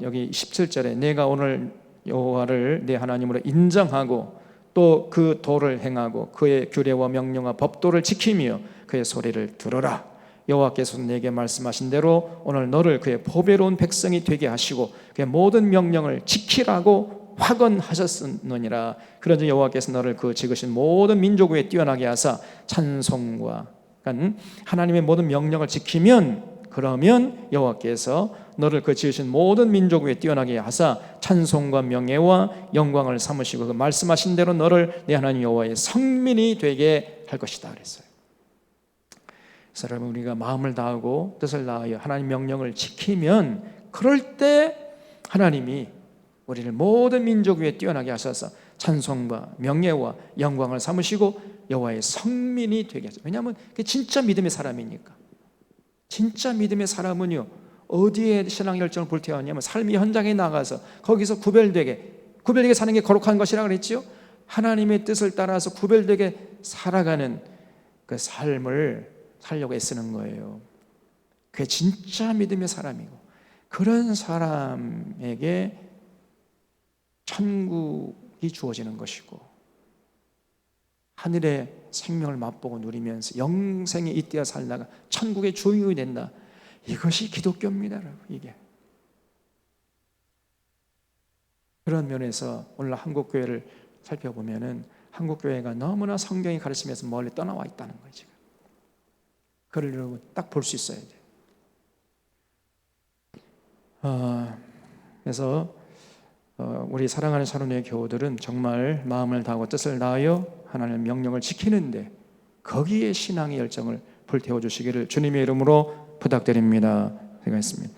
여기 17절에 내가 오늘 여호와를 내 하나님으로 인정하고 또 그 도를 행하고 그의 규례와 명령과 법도를 지키며 그의 소리를 들어라. 여호와께서 내게 말씀하신 대로 오늘 너를 그의 보배로운 백성이 되게 하시고 그의 모든 명령을 지키라고 확언하셨느니라. 그런즉 여호와께서 너를 그 지으신 모든 민족 위에 뛰어나게 하사 찬송과 그러니까 하나님의 모든 명령을 지키면 그러면 여호와께서 너를 그 지으신 모든 민족 위에 뛰어나게 하사 찬송과 명예와 영광을 삼으시고 그 말씀하신 대로 너를 내 하나님 여호와의 성민이 되게 할 것이다 그랬어요. 그래서 여러분 우리가 마음을 다하고 뜻을 다하여 하나님 명령을 지키면 그럴 때 하나님이 우리를 모든 민족 위에 뛰어나게 하셔서 찬송과 명예와 영광을 삼으시고 여호와의 성민이 되게 하죠. 왜냐하면 그게 진짜 믿음의 사람이니까. 진짜 믿음의 사람은요 어디에 신앙 열정을 불태웠냐면 삶의 현장에 나가서 거기서 구별되게 사는 게 거룩한 것이라고 그랬죠. 하나님의 뜻을 따라서 구별되게 살아가는 그 삶을 살려고 애쓰는 거예요. 그게 진짜 믿음의 사람이고 그런 사람에게 천국이 주어지는 것이고 하늘의 생명을 맛보고 누리면서 영생에 잇대어 살다가 천국의 주인이 된다. 이것이 기독교입니다, 여러분. 이게 그런 면에서 오늘 한국교회를 살펴보면은 한국교회가 너무나 성경이 가르치면서 멀리 떠나와 있다는 거죠. 그걸 여러분 딱 볼 수 있어야 돼요. 그래서 우리 사랑하는 샤론의 교우들은 정말 마음을 다하고 뜻을 다하여 하나님의 명령을 지키는데 거기에 신앙의 열정을 불태워 주시기를 주님의 이름으로 부탁드립니다. 제가 했습니다.